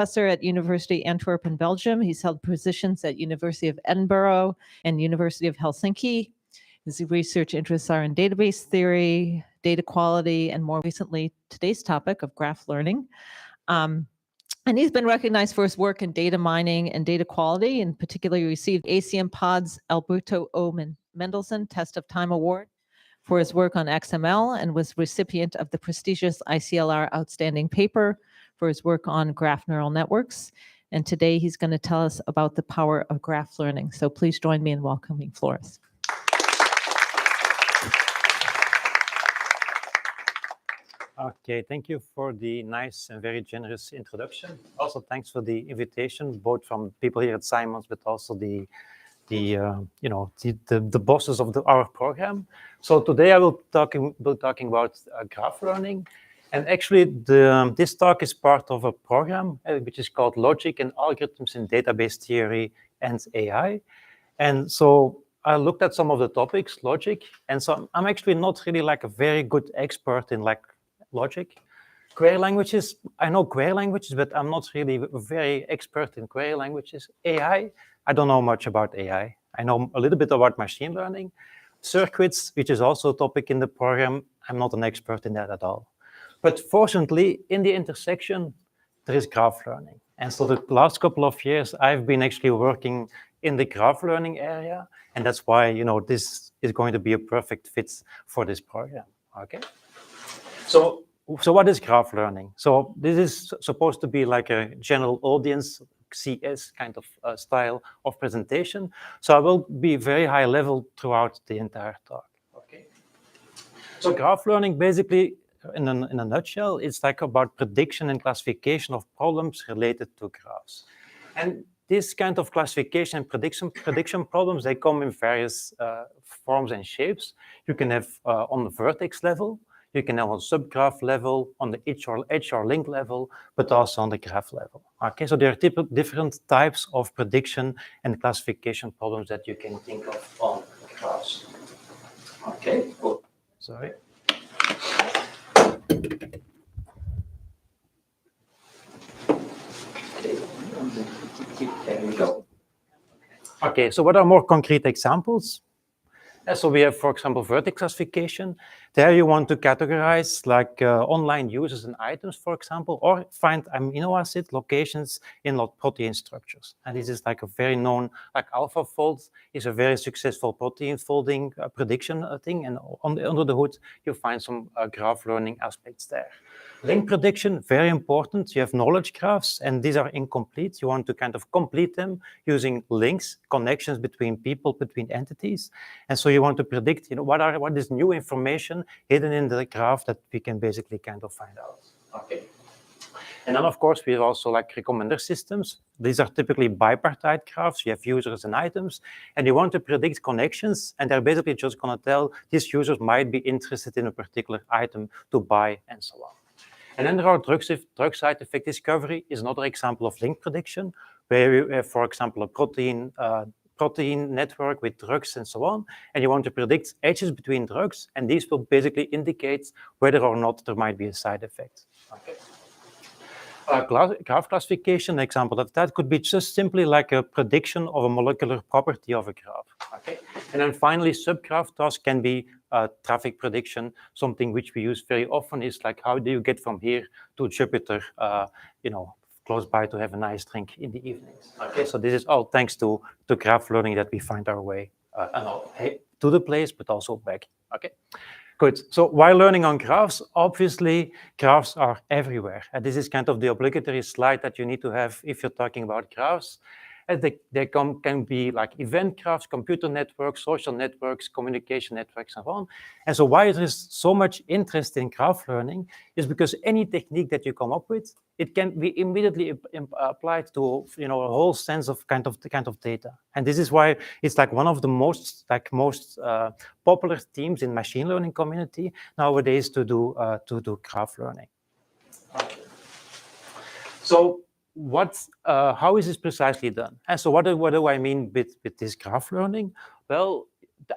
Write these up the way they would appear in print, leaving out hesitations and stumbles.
professor at University Antwerp in Belgium. He's held positions at University of Edinburgh and University of Helsinki. His research interests are in database theory, data quality, and more recently, today's topic of graph learning. And he's been recognized for his work in data mining and data quality. In particular, he received ACM Pod's Alberto O. Mendelsohn Test of Time Award for his work on XML and was recipient of the prestigious ICLR Outstanding Paper for his work on graph neural networks. And today he's going to tell us about the power of graph learning. So please join me in welcoming Floris. Okay, thank you for the nice and very generous introduction. Also, thanks for the invitation, both from people here at Simons, but also the bosses of our program. So today I will be talking about graph learning, and actually this talk is part of a program which is called Logic and Algorithms in Database Theory and AI. And so I looked at some of the topics, logic, and so I'm actually not really like a very good expert in like logic. Query languages, I know query languages, but I'm not really very expert in query languages. AI, I don't know much about AI. I know a little bit about machine learning. Circuits, which is also a topic in the program, I'm not an expert in that at all. But fortunately, in the intersection, there is graph learning. And so the last couple of years, I've been actually working in the graph learning area. And that's why, this is going to be a perfect fit for this program, okay? So what is graph learning? So this is supposed to be like a general audience CS kind of style of presentation. So I will be very high level throughout the entire talk. Okay. So graph learning basically, in a nutshell, it's like about prediction and classification of problems related to graphs. And this kind of classification and prediction problems, they come in various forms and shapes. You can have on the vertex level. You can have on subgraph level, on the edge or link level, but also on the graph level. Okay, so there are different types of prediction and classification problems that you can think of on graphs. Okay, oh, sorry. There we go. Okay, so what are more concrete examples? So we have, for example, vertex classification. There you want to categorize like online users and items, for example, or find amino acid locations in protein structures. And this is like a very known, like AlphaFold is a very successful protein folding prediction thing. And under the hood, you find some graph learning aspects there. Link prediction, very important. You have knowledge graphs, and these are incomplete. You want to kind of complete them using links, connections between people, between entities. And so you want to predict, what is new information hidden in the graph that we can basically kind of find out. Okay. And then, of course, we have also like recommender systems. These are typically bipartite graphs. You have users and items, and you want to predict connections, and they're basically just going to tell these users might be interested in a particular item to buy, and so on. And then there are drug side effect discovery is another example of link prediction, where you have, for example, a protein network with drugs and so on, and you want to predict edges between drugs, and these will basically indicate whether or not there might be a side effect. Okay. Graph classification, example of that could be just simply like a prediction of a molecular property of a graph. Okay. And then finally, subgraph task can be traffic prediction. Something which we use very often is like, how do you get from here to Jupiter, close by to have a nice drink in the evenings. Okay, so this is all thanks to graph learning that we find our way to the place, but also back. Okay. Good. So while learning on graphs, obviously graphs are everywhere. And this is kind of the obligatory slide that you need to have if you're talking about graphs. And they can be like event graphs, computer networks, social networks, communication networks, and so on. And so why there is so much interest in graph learning is because any technique that you come up with, it can be immediately applied to a whole sense of kind of data. And this is why it's like one of the most popular themes in machine learning community nowadays to do graph learning. So how is this precisely done? And so what do I mean with this graph learning? Well,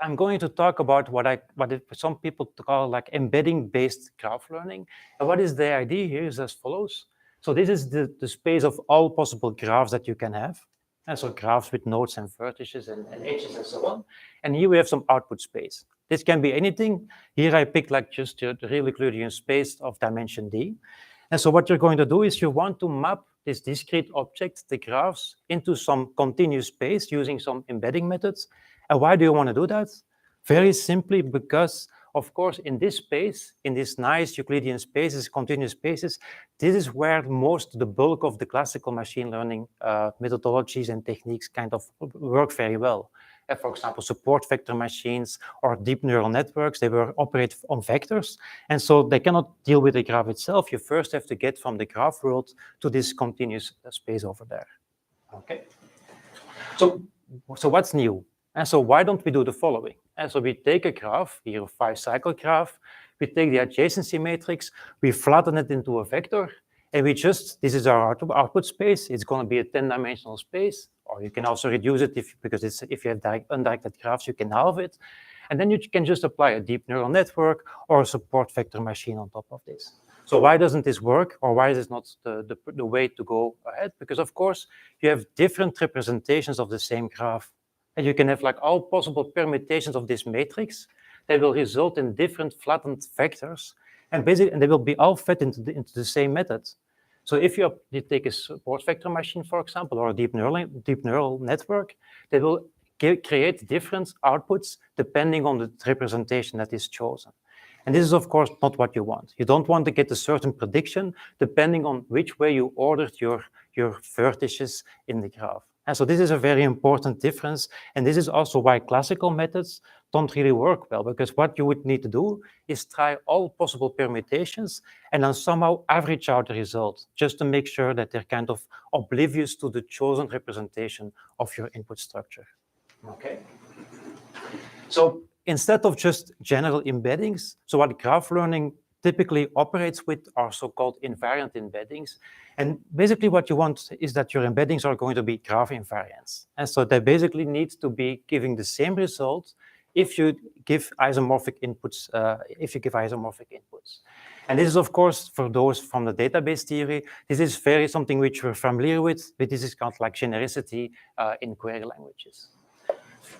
I'm going to talk about what some people call like embedding-based graph learning. And what is the idea here is as follows. So this is the space of all possible graphs that you can have. And so graphs with nodes and vertices and edges and so on. And here we have some output space. This can be anything. Here I picked like just the real Euclidean space of dimension d. And so what you're going to do is you want to map this discrete object, the graphs, into some continuous space using some embedding methods. And why do you want to do that? Very simply because, of course, in this space, in this nice Euclidean spaces, continuous spaces, this is where the bulk of the classical machine learning methodologies and techniques kind of work very well. For example, support vector machines or deep neural networks, they operate on vectors. And so they cannot deal with the graph itself. You first have to get from the graph world to this continuous space over there. Okay. So what's new? And so why don't we do the following? And so we take a graph, here a 5-cycle graph, we take the adjacency matrix, we flatten it into a vector, and this is our output space. It's going to be a 10-dimensional space, or you can also reduce it because if you have undirected graphs, you can halve it. And then you can just apply a deep neural network or a support vector machine on top of this. So why doesn't this work, or why is this not the way to go ahead? Because, of course, you have different representations of the same graph. And you can have like all possible permutations of this matrix that will result in different flattened vectors, and they will be all fed into the same method. So if you take a support vector machine, for example, or a deep neural network, they will create different outputs depending on the representation that is chosen. And this is, of course, not what you want. You don't want to get a certain prediction depending on which way you ordered your vertices in the graph. And so this is a very important difference. And this is also why classical methods don't really work well, because what you would need to do is try all possible permutations and then somehow average out the result, just to make sure that they're kind of oblivious to the chosen representation of your input structure. Okay. So instead of just general embeddings, so what graph learning typically operates with are so-called invariant embeddings. And basically what you want is that your embeddings are going to be graph invariants. And so they basically need to be giving the same result if you give isomorphic inputs. And this is, of course, for those from the database theory, this is something which we're familiar with, but this is kind of like genericity in query languages.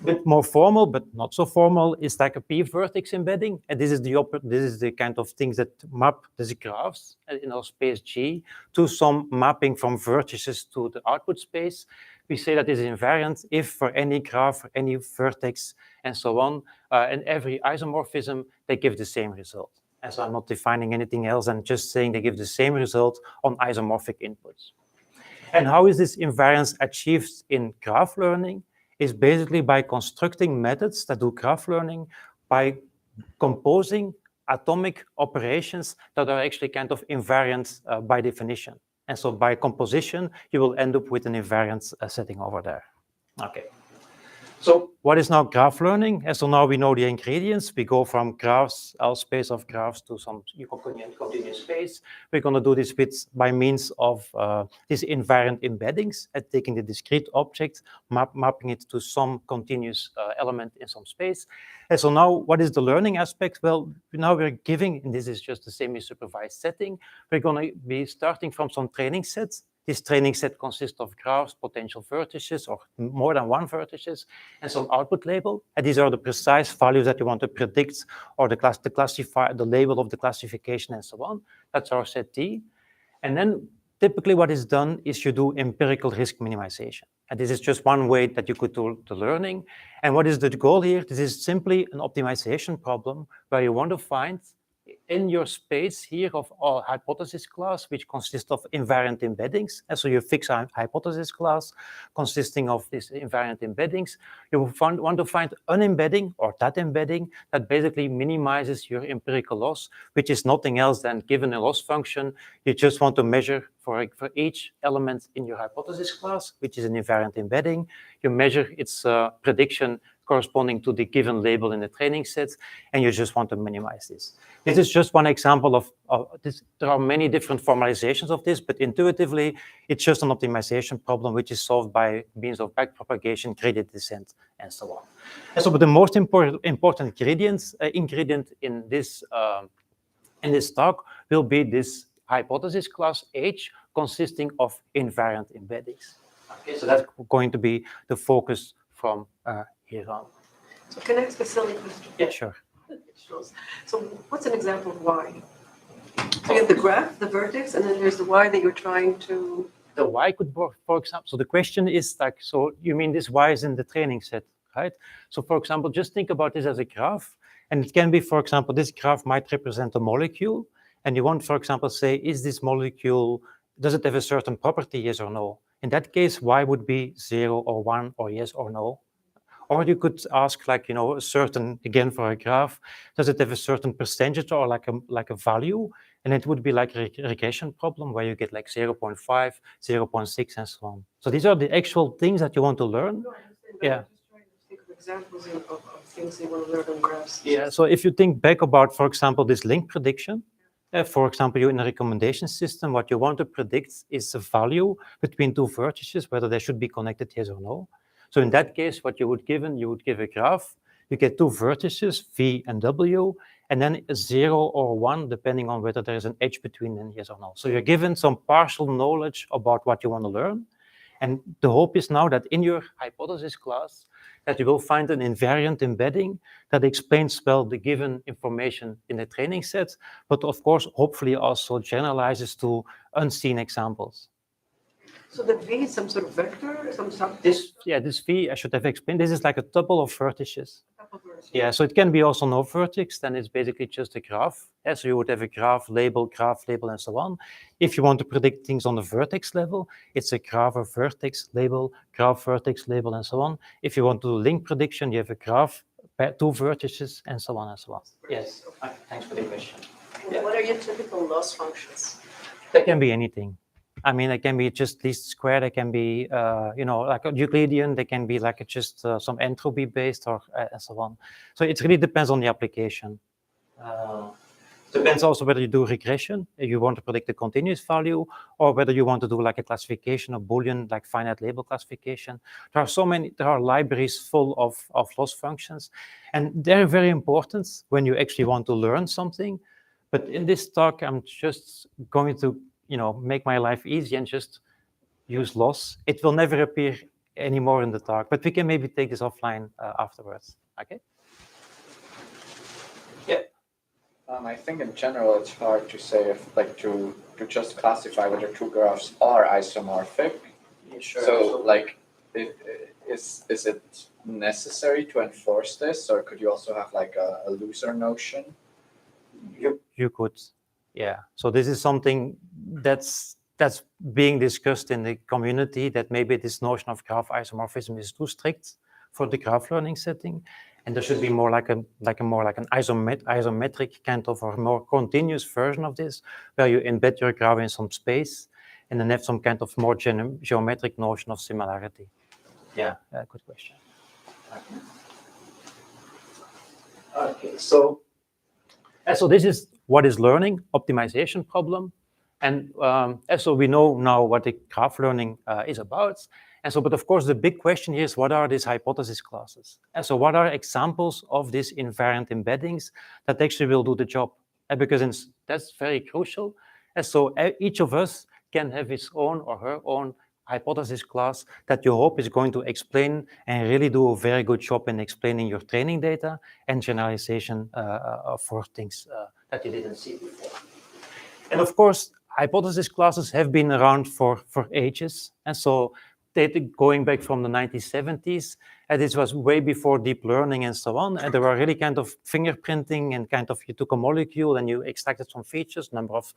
A bit more formal, but not so formal, is like a p-vertex embedding. And this is the kind of things that map these graphs in our space G to some mapping from vertices to the output space. We say that is invariant if for any graph, any vertex, and so on, and every isomorphism, they give the same result. And so I'm not defining anything else, I'm just saying they give the same result on isomorphic inputs. And how is this invariance achieved in graph learning? Is basically by constructing methods that do graph learning by composing atomic operations that are actually kind of invariant by definition. And so by composition, you will end up with an invariant setting over there. Okay. So what is now graph learning? And so now we know the ingredients. We go from graphs, our space of graphs, to some continuous space. We're going to do this by means of these invariant embeddings, and taking the discrete object, mapping it to some continuous element in some space. And so now what is the learning aspect? Well, now we're giving, and this is just a semi-supervised setting, we're going to be starting from some training sets. This training set consists of graphs, potential vertices, or more than one vertices, and some output label. And these are the precise values that you want to predict, or the label of the classification, and so on. That's our set T. And then typically what is done is you do empirical risk minimization. And this is just one way that you could do the learning. And what is the goal here? This is simply an optimization problem where you want to find in your space here of our hypothesis class, which consists of invariant embeddings. And so you fix a hypothesis class consisting of these invariant embeddings. You want to find an embedding or that embedding that basically minimizes your empirical loss, which is nothing else than given a loss function. You just want to measure for each element in your hypothesis class, which is an invariant embedding. You measure its prediction corresponding to the given label in the training set, and you just want to minimize this. This is just one example of this. There are many different formalizations of this, but intuitively, it's just an optimization problem which is solved by means of backpropagation, gradient descent, and so on. And so, but the most important ingredient in this talk will be this hypothesis class H consisting of invariant embeddings. Okay, so that's going to be the focus from here on. So can I ask a silly question? Yeah, sure. So what's an example of y? So you have the graph, the vertex, and then there's the y that you're trying to... The y could, for example, so the question is like, so you mean this y is in the training set, right? So for example, just think about this as a graph, and it can be, for example, this graph might represent a molecule, and you want, for example, say, is this molecule, does it have a certain property, yes or no? In that case, y would be 0 or 1 or yes or no. Or you could ask, like, you know, a certain, again, for a graph, does it have a certain percentage or like a value? And it would be like a regression problem where you get like 0.5, 0.6, and so on. So these are the actual things that you want to learn. No, I understand, Yeah. I'm just trying to think of examples of things they want to learn on graphs. Yeah, so if you think back about, for example, this link prediction, for example, you're in a recommendation system, what you want to predict is a value between two vertices, whether they should be connected, yes or no. So in that case, what you would give a graph, you get two vertices, V and W, and then a 0 or 1, depending on whether there is an edge between them, yes or no. So you're given some partial knowledge about what you want to learn. And the hope is now that in your hypothesis class, that you will find an invariant embedding that explains well the given information in the training set, but of course, hopefully also generalizes to unseen examples. So the V is some sort of vector, some sub... This V, I should have explained, this is like a tuple of vertices. Couple verses. Yeah, so it can be also no vertex, then it's basically just a graph. Yeah, so you would have a graph label, and so on. If you want to predict things on the vertex level, it's a graph or vertex label, graph, vertex label, and so on. If you want to do link prediction, you have a graph, two vertices, and so on and so on. Yes, thanks for the question. What are your typical loss functions? That can be anything. I mean, it can be just least square. It can be, you know, like a Euclidean. They can be like just some entropy based or and so on. So it really depends on the application. Depends also whether you do regression, if you want to predict a continuous value, or whether you want to do like a classification of Boolean, like finite label classification. There are libraries full of loss functions, and they're very important when you actually want to learn something. But in this talk, I'm just going to, you know, make my life easy and just use loss. It will never appear anymore in the talk, but we can maybe take this offline afterwards. Okay? Yeah. I think in general it's hard to say if, like, to just classify whether two graphs are isomorphic. Yeah, sure. So like, is it necessary to enforce this, or could you also have like a looser notion? You could, yeah. So this is something that's being discussed in the community, that maybe this notion of graph isomorphism is too strict for the graph learning setting, and there should be more like an isometric kind of, or more continuous version of this, where you embed your graph in some space and then have some kind of more geometric notion of similarity. Yeah, good question. Okay, so this is what is learning, optimization problem. And so we know now what the graph learning is about. And so, but of course, the big question here is, what are these hypothesis classes? And so what are examples of these invariant embeddings that actually will do the job? And because that's very crucial. And so each of us can have his own or her own hypothesis class that you hope is going to explain and really do a very good job in explaining your training data and generalization for things that you didn't see before. And of course, hypothesis classes have been around for ages. And so going back from the 1970s, and this was way before deep learning and so on. And there were really kind of fingerprinting, and kind of, you took a molecule and you extracted some features, number of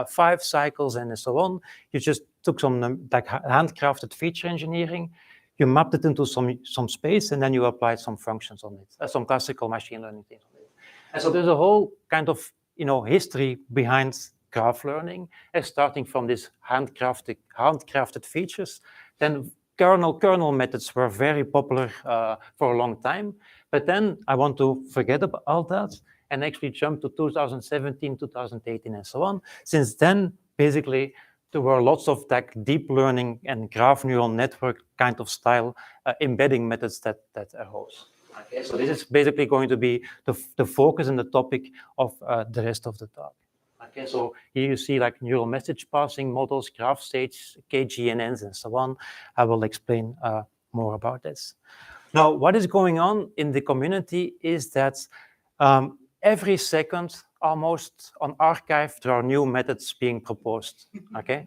5 cycles and so on. You just took some like handcrafted feature engineering. You mapped it into some space, and then you applied some functions on it, some classical machine learning things on it. And so there's a whole kind of, you know, history behind graph learning, starting from these handcrafted features. Then kernel methods were very popular for a long time. But then I want to forget about all that and actually jump to 2017, 2018, and so on. Since then, basically, there were lots of like deep learning and graph neural network kind of style embedding methods that arose. Okay, so this is basically going to be the focus and the topic of the rest of the talk. Okay, so here you see like neural message passing models, graph states, KGNNs, and so on. I will explain more about this. Now, what is going on in the community is that every second, almost on archive, there are new methods being proposed. Okay,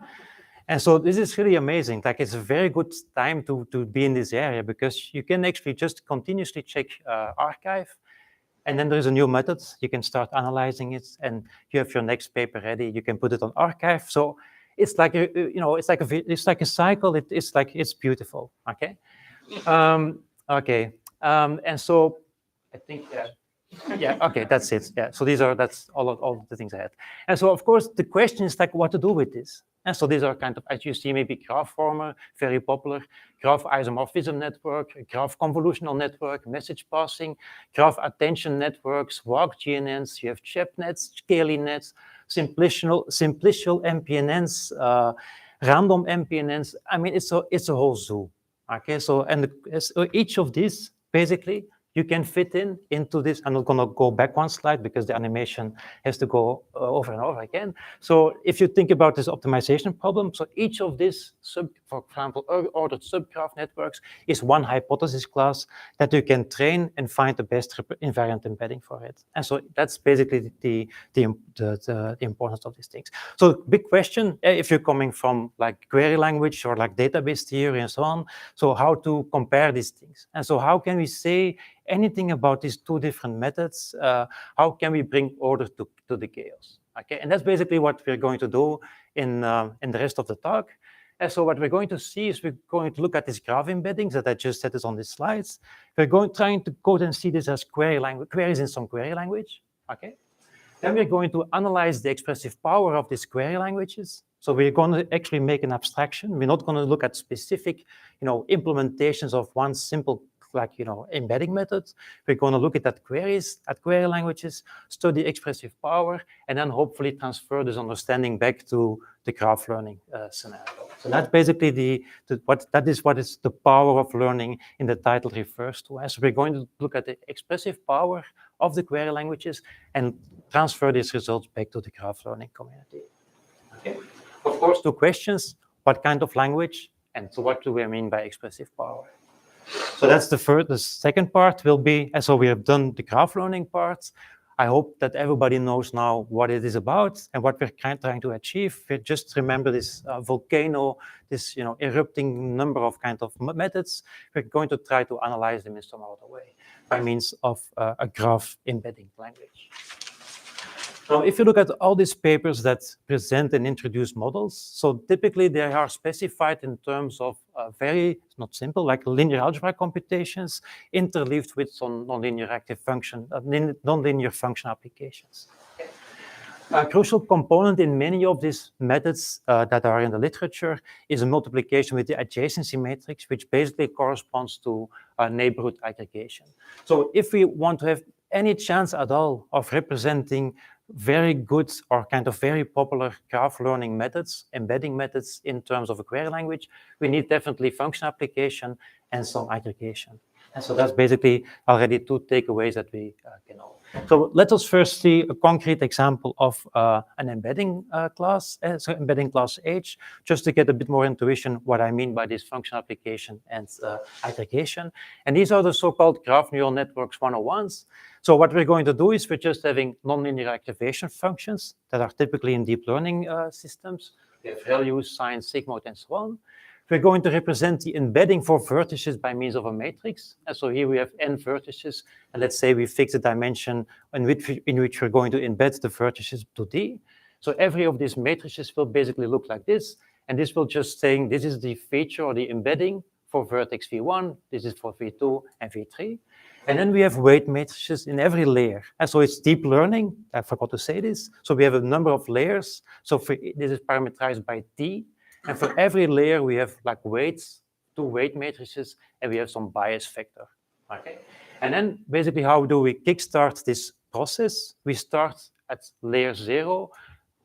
and so this is really amazing. Like, it's a very good time to be in this area, because you can actually just continuously check archive. And then there's a new method. You can start analyzing it, and you have your next paper ready. You can put it on archive. So it's like it's like a cycle. It's beautiful. Okay, and so I think yeah. Okay, that's it. Yeah. So that's all the things I had. And so of course the question is like what to do with this. And so these are kind of, as you see, maybe graph former, very popular, graph isomorphism network, graph convolutional network, message passing, graph attention networks, walk GNNs, you have ChEP-nets, Cayley nets, simplicial MPNNs, random MPNNs. I mean, it's a whole zoo. Okay, so each of these basically you can fit into this. I'm not going to go back one slide because the animation has to go over and over again. So if you think about this optimization problem, so each of these for example, ordered subgraph networks is one hypothesis class that you can train and find the best invariant embedding for it. And so that's basically the importance of these things. So big question, if you're coming from like query language or like database theory and so on, so how to compare these things? And so how can we say anything about these two different methods? How can we bring order to the chaos? Okay, and that's basically what we're going to do in the rest of the talk. And so what we're going to see is we're going to look at these graph embeddings that I just said is on these slides. We're trying to go and see this as queries in some query language. Okay, then we're going to analyze the expressive power of these query languages. So we're going to actually make an abstraction. We're not going to look at specific, implementations of one simple embedding methods. We're going to look at queries, at query languages, study expressive power, and then hopefully transfer this understanding back to the graph learning scenario. So that's basically what is the power of learning in the title refers to. As we're going to look at the expressive power of the query languages and transfer these results back to the graph learning community. Okay. Of course, two questions: what kind of language, and so what do we mean by expressive power? So that's the second part will be, and so we have done the graph learning part. I hope that everybody knows now what it is about and what we're trying to achieve. We just remember this volcano, this erupting number of kind of methods. We're going to try to analyze them in some other way by means of a graph embedding language. Now, if you look at all these papers that present and introduce models, so typically they are specified in terms of very, not simple, like linear algebra computations interleaved with some nonlinear active function, nonlinear function applications. A crucial component in many of these methods that are in the literature is a multiplication with the adjacency matrix, which basically corresponds to neighborhood aggregation. So if we want to have any chance at all of representing very good or kind of very popular graph learning methods, embedding methods in terms of a query language, we need definitely function application and some aggregation. And so that's basically already two takeaways that we can know. So let us first see a concrete example of an embedding class, so embedding class H, just to get a bit more intuition what I mean by this function application and aggregation. And these are the so-called graph neural networks 101s. So what we're going to do is we're just having nonlinear activation functions that are typically in deep learning systems. We have values, sign, sigmoid, and so on. We're going to represent the embedding for vertices by means of a matrix. And so here we have n vertices, and let's say we fix a dimension in which we're going to embed the vertices to D. So every of these matrices will basically look like this, and this will just say this is the feature or the embedding for vertex V1, this is for V2 and V3. And then we have weight matrices in every layer. And so it's deep learning, I forgot to say this. So we have a number of layers. So this is parameterized by T. And for every layer, we have like weights, two weight matrices, and we have some bias vector. Okay. And then basically, how do we kickstart this process? We start at layer 0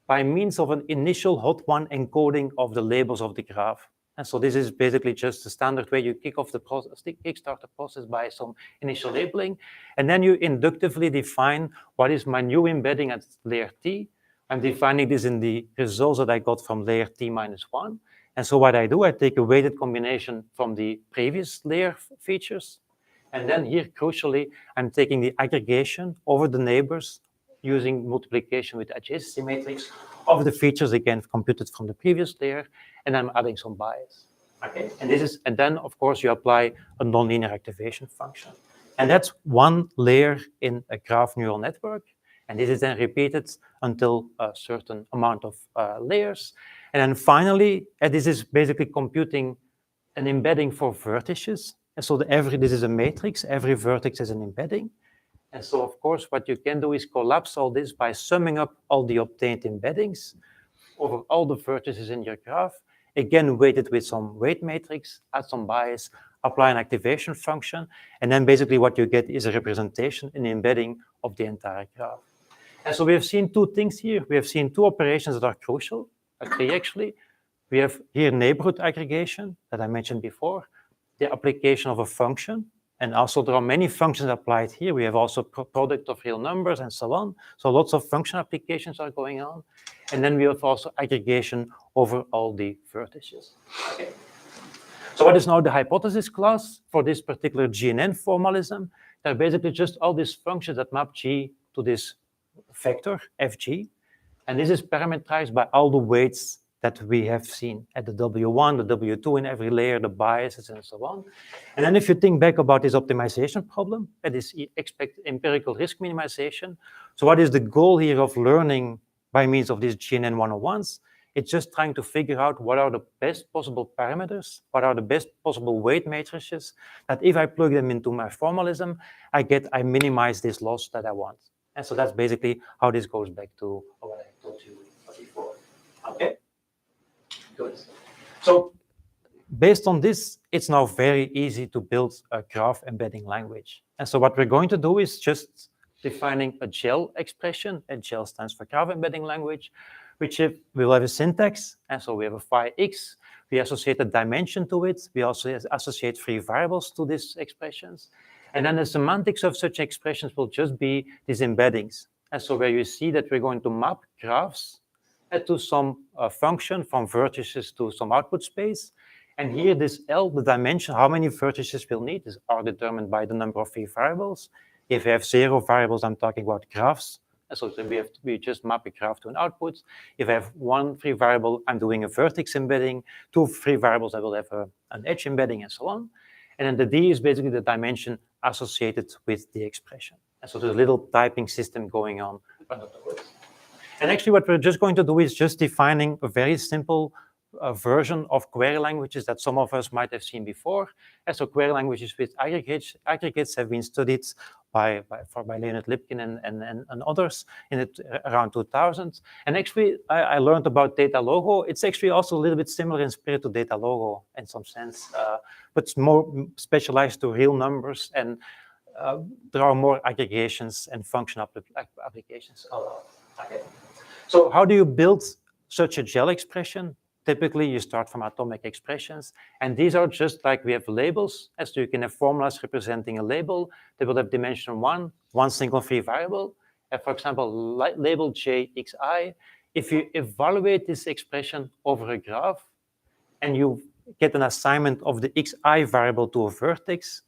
by means of an initial hot one encoding of the labels of the graph. And so this is basically just the standard way you kickstart the process by some initial labeling. And then you inductively define what is my new embedding at layer T, I'm defining this in the results that I got from layer t minus 1. And so what I do, I take a weighted combination from the previous layer features. And then here, crucially, I'm taking the aggregation over the neighbors using multiplication with adjacency matrix of the features, again, computed from the previous layer, and I'm adding some bias. Okay, and then, of course, you apply a nonlinear activation function. And that's one layer in a graph neural network. And this is then repeated until a certain amount of layers. And then finally, this is basically computing an embedding for vertices. And so this is a matrix. Every vertex is an embedding. And so, of course, what you can do is collapse all this by summing up all the obtained embeddings over all the vertices in your graph, again, weighted with some weight matrix, add some bias, apply an activation function, and then basically what you get is a representation, an embedding of the entire graph. And so we have seen two things here. We have seen two operations that are crucial, three actually. We have here neighborhood aggregation that I mentioned before, the application of a function, and also there are many functions applied here. We have also product of real numbers and so on. So lots of function applications are going on. And then we have also aggregation over all the vertices. Okay. So what is now the hypothesis class for this particular GNN formalism? They're basically just all these functions that map G to this vector, Fg. And this is parameterized by all the weights that we have seen at the W1, the W2 in every layer, the biases, and so on. And then if you think back about this optimization problem, that is expect empirical risk minimization. So what is the goal here of learning by means of these GNN 101s? It's just trying to figure out what are the best possible parameters, what are the best possible weight matrices, that if I plug them into my formalism, I minimize this loss that I want. And so that's basically how this goes back to what I told you before. Okay? Good. So based on this, it's now very easy to build a graph embedding language. And so what we're going to do is just defining a GEL expression, and GEL stands for graph embedding language, which will have a syntax. And so we have a phi x, we associate a dimension to it, we also associate free variables to these expressions. And then the semantics of such expressions will just be these embeddings. And so where you see that we're going to map graphs to some function from vertices to some output space. And here this L, the dimension, how many vertices we'll need are determined by the number of free variables. If you have 0 variables, I'm talking about graphs. So we just map a graph to an output. If I have 1 free variable, I'm doing a vertex embedding. 2 free variables, I will have an edge embedding, and so on. And then the D is basically the dimension associated with the expression. And so there's a little typing system going on under the hood. And actually what we're just going to do is just defining a very simple version of query languages that some of us might have seen before. And so query languages with aggregates have been studied by Leonard Lipkin and others in around 2000. And actually, I learned about Data Logo. It's actually also a little bit similar in spirit to Data Logo in some sense, but it's more specialized to real numbers, and there are more aggregations and function applications. Okay. So how do you build such a GEL expression? Typically, you start from atomic expressions, and these are just like we have labels, as so you can have formulas representing a label. They will have dimension 1, one single free variable. And for example, label jxi, if you evaluate this expression over a graph, and you get an assignment of the xi variable to a vertex,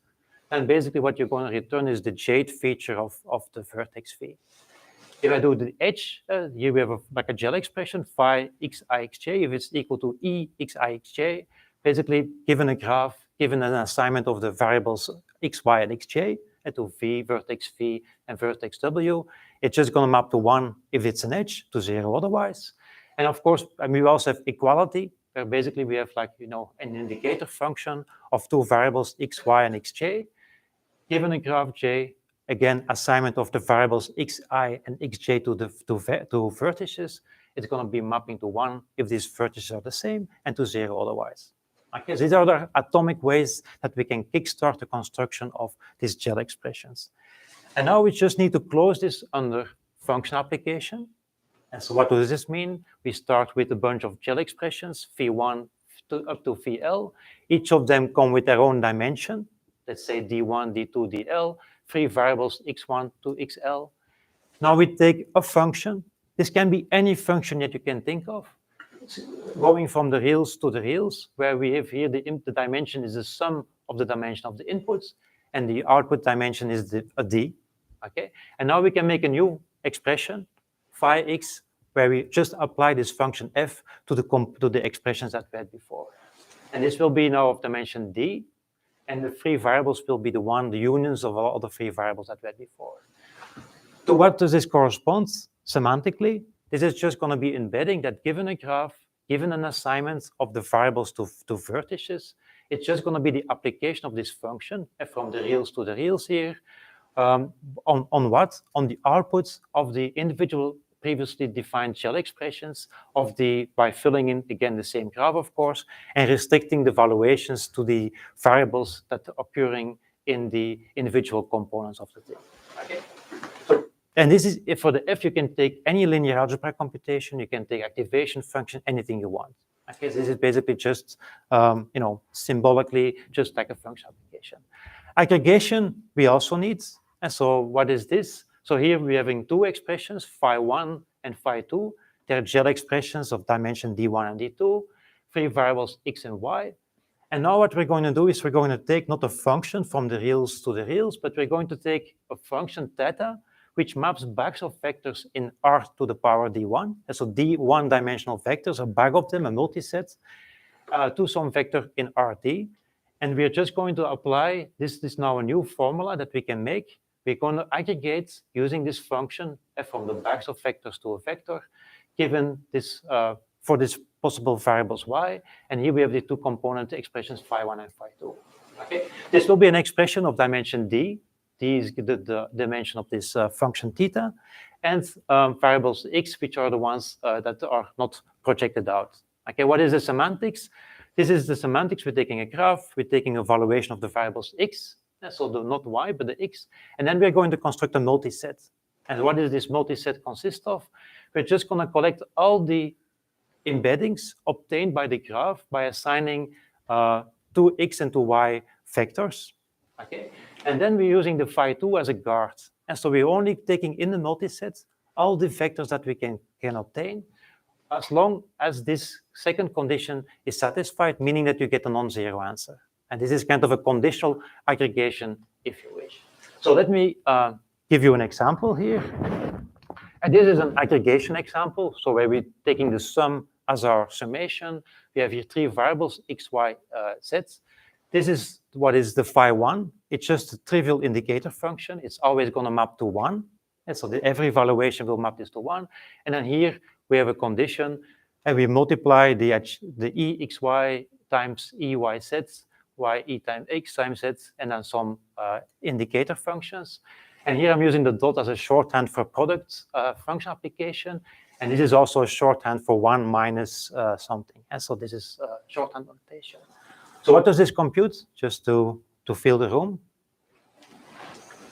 then basically what you're going to return is the jth feature of the vertex v. If I do the edge, here we have like a GEL expression, phi xi(xj), if it's equal to e xi(xj), basically given a graph, given an assignment of the variables x, y, and xj, to v, vertex v, and vertex w, it's just going to map to 1 if it's an edge, to 0 otherwise. And of course, we also have equality, where basically we have like, an indicator function of 2 variables x, y, and xj. Given a graph j, again, assignment of the variables xi and xj to vertices, it's going to be mapping to 1 if these vertices are the same, and to 0 otherwise. Okay, so these are the atomic ways that we can kickstart the construction of these GEL expressions. And now we just need to close this under function application. And so what does this mean? We start with a bunch of GEL expressions, v1 up to vl. Each of them come with their own dimension. Let's say d1, d2, dl. 3 variables x1 to xl. Now we take a function. This can be any function that you can think of, going from the reals to the reals, where we have here the dimension is the sum of the dimension of the inputs, and the output dimension is a d. Okay, and now we can make a new expression, phi x, where we just apply this function f to the expressions that we had before. And this will be now of dimension d, and the free variables will be the unions of all the free variables that we had before. To what does this correspond semantically? This is just going to be embedding that given a graph, given an assignment of the variables to vertices, it's just going to be the application of this function from the reals to the reals here. On what? On the outputs of the individual previously defined shell expressions by filling in, again, the same graph, of course, and restricting the valuations to the variables that are occurring in the individual components of the thing. Okay. And this is, for the f, you can take any linear algebra computation, you can take activation function, anything you want. Okay, this is basically just, symbolically, just like a function application. Aggregation, we also need. And so what is this? So here we're having two expressions, phi1 and phi2. They're gel expressions of dimension d1 and d2, free variables x and y. And now what we're going to do is we're going to take not a function from the reals to the reals, but we're going to take a function theta, which maps bags of vectors in R to the power d1. And so d1 dimensional vectors, a bag of them, a multiset, to some vector in Rd. And we're just going to apply, this is now a new formula that we can make. We're going to aggregate using this function from the bags of vectors to a vector, given this, for this possible variables y. And here we have the two component expressions, phi1 and phi2. Okay? This will be an expression of dimension d. D is the dimension of this function theta, and variables x, which are the ones that are not projected out. Okay, what is the semantics? This is the semantics. We're taking a graph, we're taking a valuation of the variables x, so not y, but the x, and then we're going to construct a multiset. And what does this multiset consist of? We're just going to collect all the embeddings obtained by the graph by assigning two x and two y vectors. Okay, and then we're using the phi2 as a guard. And so we're only taking in the multiset all the vectors that we can obtain, as long as this second condition is satisfied, meaning that you get a non-zero answer. And this is kind of a conditional aggregation, if you wish. So let me give you an example here. And this is an aggregation example, so where we're taking the sum as our summation. We have here three variables, x, y, z. This is what is the phi1. It's just a trivial indicator function. It's always going to map to 1. And so every evaluation will map this to 1. And then here we have a condition, and we multiply the exy times eyz, ye times x times z, and then some indicator functions. And here I'm using the dot as a shorthand for product function application. And this is also a shorthand for 1 minus something. And so this is shorthand notation. So what does this compute? Just to fill the room?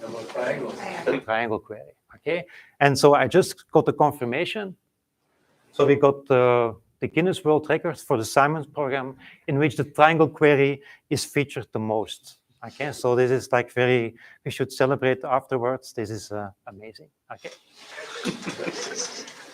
The triangle query. Okay. And so I just got the confirmation. So we got the Guinness World Record for the Simons program, in which the triangle query is featured the most. Okay. So this is like we should celebrate afterwards. This is amazing. Okay.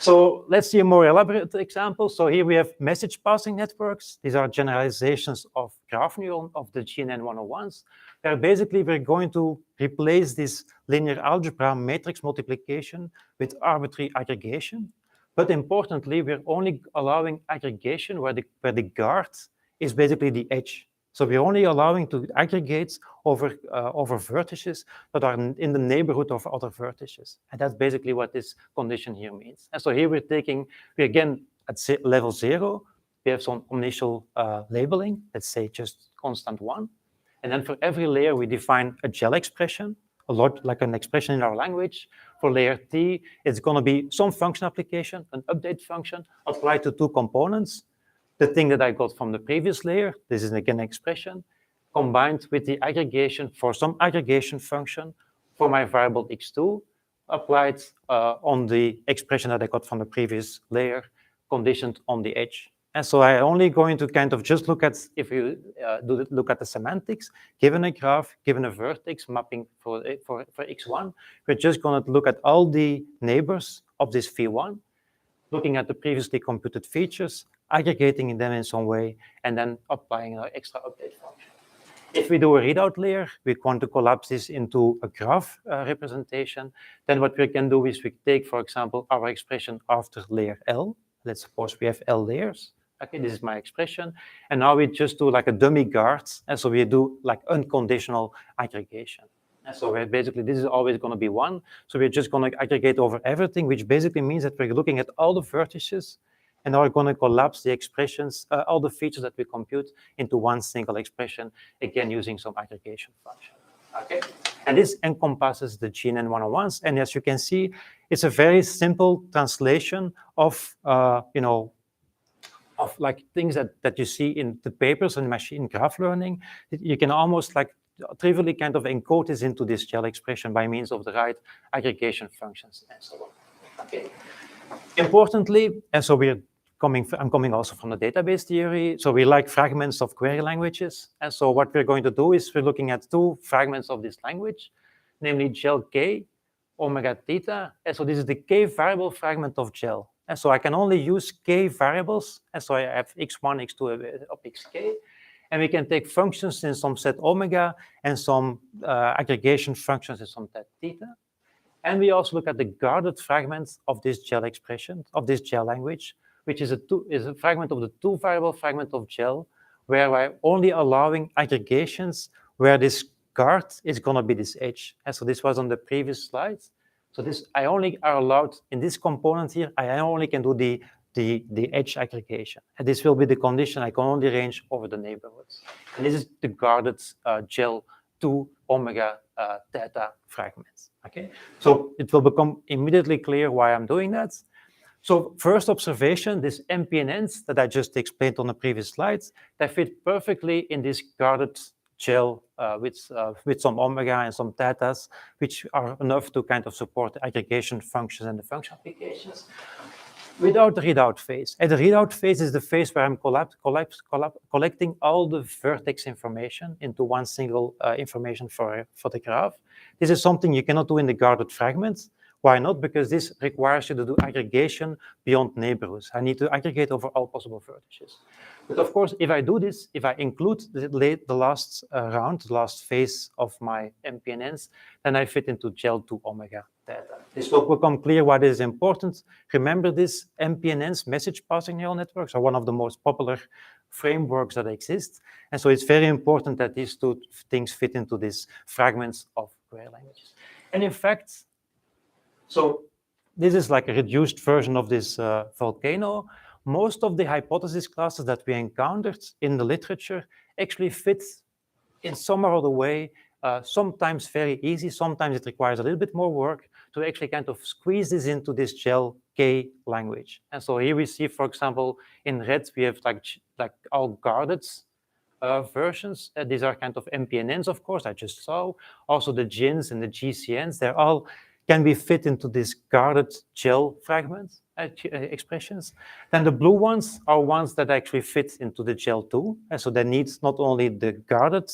So let's see a more elaborate example. So here we have message passing networks. These are generalizations of graph neuron of the GNN 101s, where basically we're going to replace this linear algebra matrix multiplication with arbitrary aggregation. But importantly, we're only allowing aggregation where the guard is basically the edge. So we're only allowing to aggregate over vertices that are in the neighborhood of other vertices. And that's basically what this condition here means. And so here we again, at level 0, we have some initial labeling, let's say just constant 1. And then for every layer, we define a gel expression, a lot like an expression in our language. For layer T, it's going to be some function application, an update function applied to two components. The thing that I got from the previous layer, this is again an expression, combined with the aggregation for some aggregation function for my variable x2, applied on the expression that I got from the previous layer, conditioned on the edge. And so I'm only going to kind of just look at, if you look at the semantics, given a graph, given a vertex mapping for x1, we're just going to look at all the neighbors of this v1. looking at the previously computed features, aggregating them in some way, and then applying an extra update function. If we do a readout layer, we want to collapse this into a graph representation. Then what we can do is we take, for example, our expression after layer L. Let's suppose we have L layers. Okay, this is my expression. And now we just do like a dummy guard. And so we do like unconditional aggregation. And so basically, this is always going to be 1. So we're just going to aggregate over everything, which basically means that we're looking at all the vertices and are going to collapse the expressions, all the features that we compute into one single expression, again, using some aggregation function. Okay? And this encompasses the GNN 101s. And as you can see, it's a very simple translation of, of like things that you see in the papers on machine graph learning. You can almost like trivially kind of encode this into this GEL expression by means of the right aggregation functions and so on. Okay. Importantly, and so I'm coming also from the database theory. So we like fragments of query languages. And so what we're going to do is we're looking at 2 fragments of this language, namely GEL K, omega theta. And so this is the K variable fragment of GEL. And so I can only use K variables. And so I have x1, x2 of xk. And we can take functions in some set omega and some aggregation functions in some set theta. And we also look at the guarded fragments of this GEL expression, of this GEL language, which is a fragment of the 2-variable fragment of GEL, where we're only allowing aggregations where this guard is going to be this edge. And so this was on the previous slides. So this I only are allowed in this component here. I only can do the edge aggregation, and this will be the condition. I can only range over the neighborhoods. And this is the guarded GEL 2 omega theta fragments. Okay, so it will become immediately clear why I'm doing that. So first observation, this MPNNs that I just explained on the previous slides, they fit perfectly in this guarded GEL with some omega and some thetas, which are enough to kind of support the aggregation functions and the function applications without the readout phase. And the readout phase is the phase where I'm collecting all the vertex information into one single information for the graph. This is something you cannot do in the guarded fragments. Why not? Because this requires you to do aggregation beyond neighborhoods. I need to aggregate over all possible vertices. But of course, if I do this, if I include the last round, the last phase of my MPNNs, then I fit into GEL 2 omega theta. This will become clear why this is important. Remember this, MPNNs, message passing neural networks, are one of the most popular frameworks that exist. And so it's very important that these 2 things fit into these fragments of query languages. And in fact, so this is like a reduced version of this volcano. Most of the hypothesis classes that we encountered in the literature actually fit in some other way, sometimes very easy, sometimes it requires a little bit more work to actually kind of squeeze this into this GEL K language. And so here we see, for example, in red, we have like all guarded versions. These are kind of MPNNs, of course, I just saw. Also the GINs and the GCNs, they're all can be fit into this guarded GEL fragment expressions. Then the blue ones are ones that actually fit into the GEL 2. And so they need not only the guarded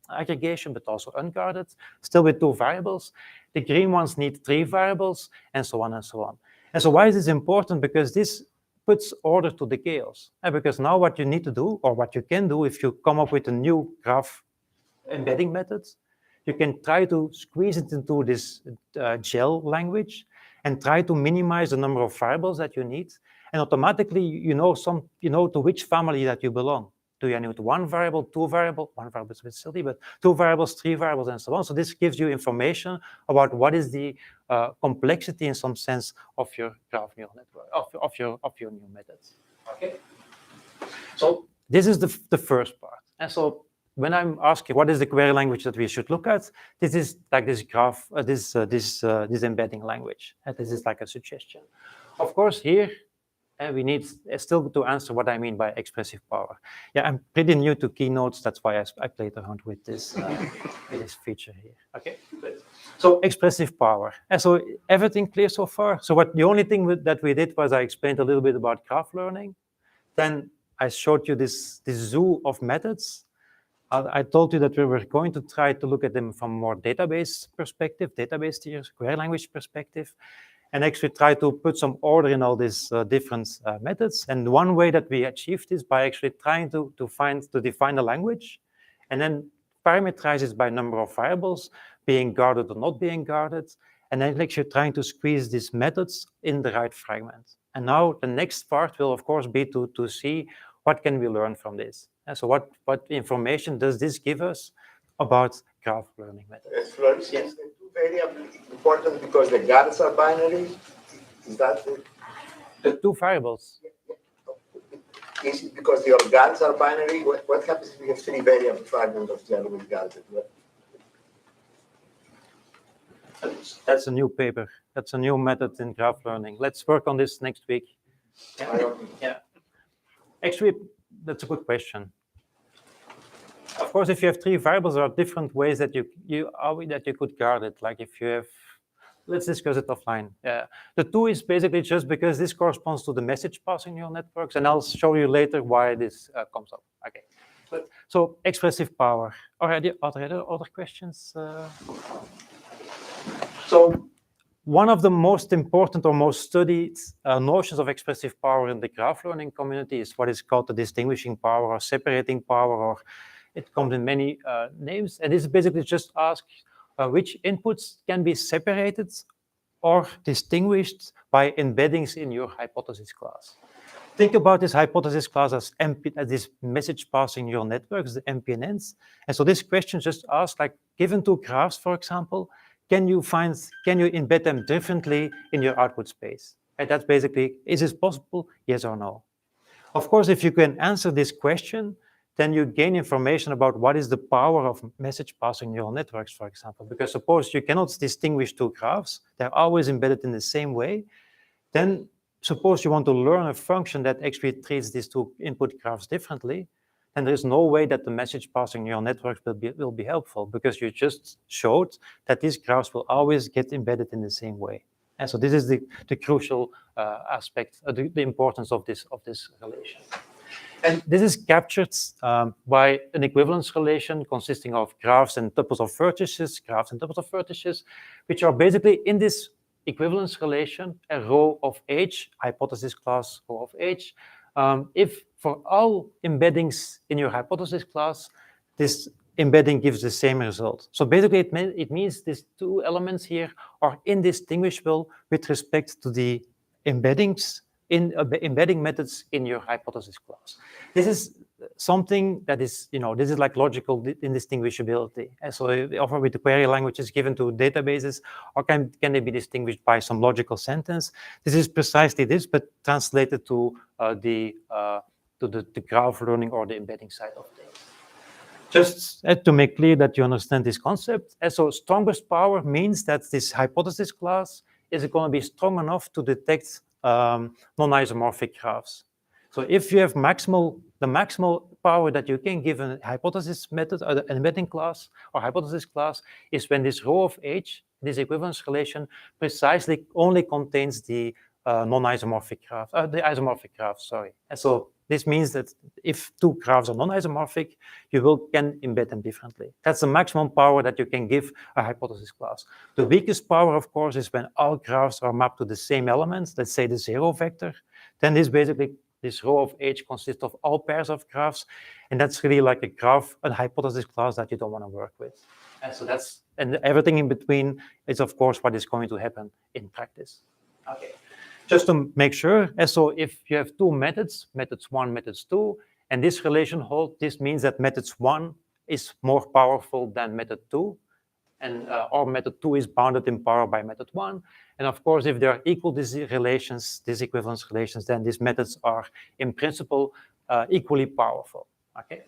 aggregation, but also unguarded, still with 2 variables. The green ones need 3 variables, and so on and so on. And so why is this important? Because this puts order to the chaos. And because now what you need to do, or what you can do if you come up with a new graph embedding method, you can try to squeeze it into this GEL language and try to minimize the number of variables that you need. And automatically, you know to which family that you belong. Do you need 1 variable, 2 variable? 1 variable is a bit silly, but 2 variables, 3 variables, and so on. So this gives you information about what is the complexity, in some sense, of your graph neural network, of your new methods. Okay. So this is the first part. And so when I'm asking what is the query language that we should look at, this is like this graph, this embedding language. And this is like a suggestion. Of course, here we need still to answer what I mean by expressive power. Yeah, I'm pretty new to keynotes. That's why I played around with this this feature here. Okay, good. So expressive power. And so everything clear so far? So the only thing that we did was I explained a little bit about graph learning. Then I showed you this zoo of methods. I told you that we were going to try to look at them from more database perspective, database theory, query language perspective. and actually try to put some order in all these different methods. And one way that we achieve this by actually trying to define a language, and then parameterize it by number of variables, being guarded or not being guarded, and then actually trying to squeeze these methods in the right fragment. And now the next part will, of course, be to see what can we learn from this. And so what information does this give us about graph learning methods? Floris, Yes. is the two variables important because the guards are binary? Is that it? The two variables. Is it because your guards are binary? What happens if we have three variable fragments of the with guarded? That's a new paper. That's a new method in graph learning. Let's work on this next week. Yeah. Actually, that's a good question. Of course, if you have three variables, there are different ways that you could guard it. Like if you have, let's discuss it offline. The two is basically just because this corresponds to the message passing neural networks, and I'll show you later why this comes up. Okay. So expressive power. Are there other questions? So one of the most important or most studied notions of expressive power in the graph learning community is what is called the distinguishing power or separating power, or it comes in many names. And this is basically just ask which inputs can be separated or distinguished by embeddings in your hypothesis class. Think about this hypothesis class as this message passing neural networks, the MPNNs. And so this question just asks, like, given two graphs, for example, can you embed them differently in your output space? And that's basically, is this possible? Yes or no? Of course, if you can answer this question, then you gain information about what is the power of message passing neural networks, for example. Because suppose you cannot distinguish two graphs, they're always embedded in the same way. Then suppose you want to learn a function that actually treats these two input graphs differently, and there's no way that the message passing neural networks will be helpful, because you just showed that these graphs will always get embedded in the same way. And so this is the crucial aspect, the importance of this relation. And this is captured by an equivalence relation consisting of graphs and tuples of vertices, which are basically in this equivalence relation, a row of H, hypothesis class row of H. If for all embeddings in your hypothesis class, this embedding gives the same result. So basically, it means these two elements here are indistinguishable with respect to the embeddings in embedding methods in your hypothesis class. This is something that is, this is like logical indistinguishability. And so often with the query languages given to databases, or can they be distinguished by some logical sentence? This is precisely this, but translated to the graph learning or the embedding side of things. Just to make clear that you understand this concept. And so strongest power means that this hypothesis class is going to be strong enough to detect non-isomorphic graphs. So if you have the maximal power that you can give a hypothesis method, or an embedding class or hypothesis class, is when this row of H, this equivalence relation, precisely only contains the non-isomorphic graph, the isomorphic graph, sorry. And so this means that if two graphs are non-isomorphic, you can embed them differently. That's the maximum power that you can give a hypothesis class. The weakest power, of course, is when all graphs are mapped to the same elements, let's say the zero vector. Then this row of H consists of all pairs of graphs, and that's really like a hypothesis class that you don't want to work with. And so and everything in between is, of course, what is going to happen in practice. Okay. Just to make sure, and so if you have two methods 1, methods 2, and this relation holds, this means that methods 1 is more powerful than method 2, and or method 2 is bounded in power by method 1. And of course, if there are equal these equivalence relations, then these methods are, in principle, equally powerful. Okay.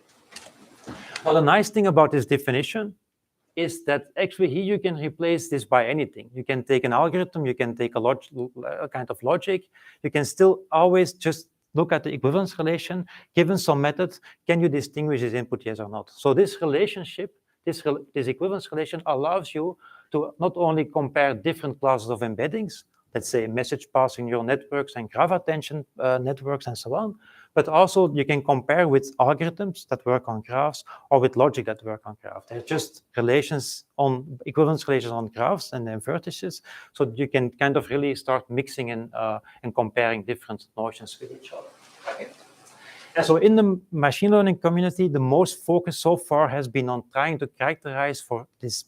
Now, the nice thing about this definition is that actually here you can replace this by anything. You can take an algorithm, you can take a kind of logic. You can still always just look at the equivalence relation. Given some method, can you distinguish this input, yes or not? So this relationship, this equivalence relation allows you to not only compare different classes of embeddings, let's say message passing neural networks and graph attention networks and so on, but also you can compare with algorithms that work on graphs or with logic that work on graphs. They're just relations on equivalence relations on graphs and then vertices, so you can kind of really start mixing and comparing different notions with each other. Okay. And so in the machine learning community, the most focus so far has been on trying to characterize for this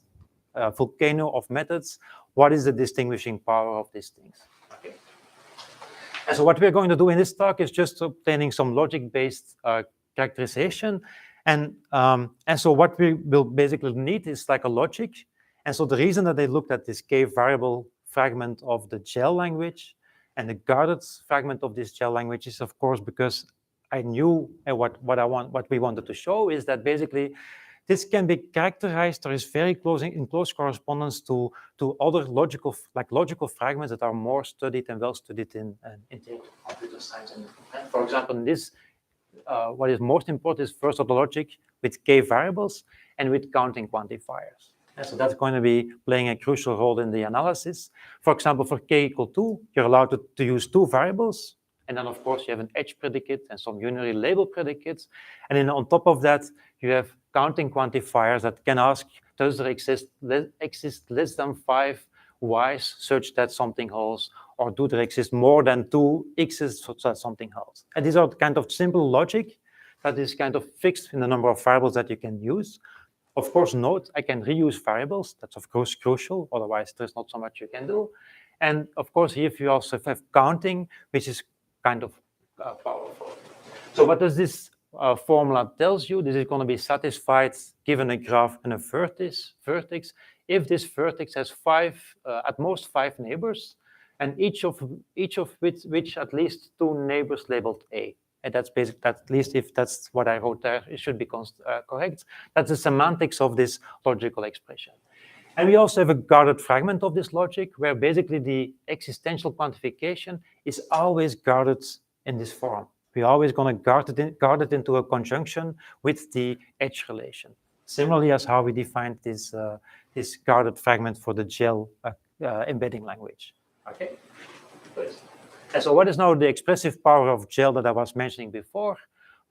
volcano of methods, what is the distinguishing power of these things. Okay. And so what we're going to do in this talk is just obtaining some logic-based characterization. And so what we will basically need is like a logic. And so the reason that they looked at this k variable fragment of the GEL language and the guarded fragment of this GEL language is, of course, because I knew what we wanted to show is that basically this can be characterized or is very close in close correspondence to other logical fragments that are more studied and well studied in computer science. And for example, in this, what is most important is first order logic with k variables and with counting quantifiers. And so that's going to be playing a crucial role in the analysis. For example, for k equal 2, you're allowed to use 2 variables. And then, of course, you have an edge predicate and some unary label predicates. And then on top of that, you have counting quantifiers that can ask, does there exist less than 5 y's such that something holds, or do there exist more than 2 x's such that something holds? And these are kind of simple logic that is kind of fixed in the number of variables that you can use. Of course, note, I can reuse variables. That's, of course, crucial. Otherwise, there's not so much you can do. And, of course, here you also have counting, which is kind of powerful. So what does this formula tells you? This is going to be satisfied given a graph and a vertex if this vertex has at most 5 neighbors, and each of which at least 2 neighbors labeled A. And that's basically, at least if that's what I wrote there, it should be correct. That's the semantics of this logical expression. And we also have a guarded fragment of this logic, where basically the existential quantification is always guarded in this form. We're always going to guard it into a conjunction with the edge relation. Similarly as how we defined this guarded fragment for the GEL embedding language. Okay. Good. And so what is now the expressive power of GEL that I was mentioning before?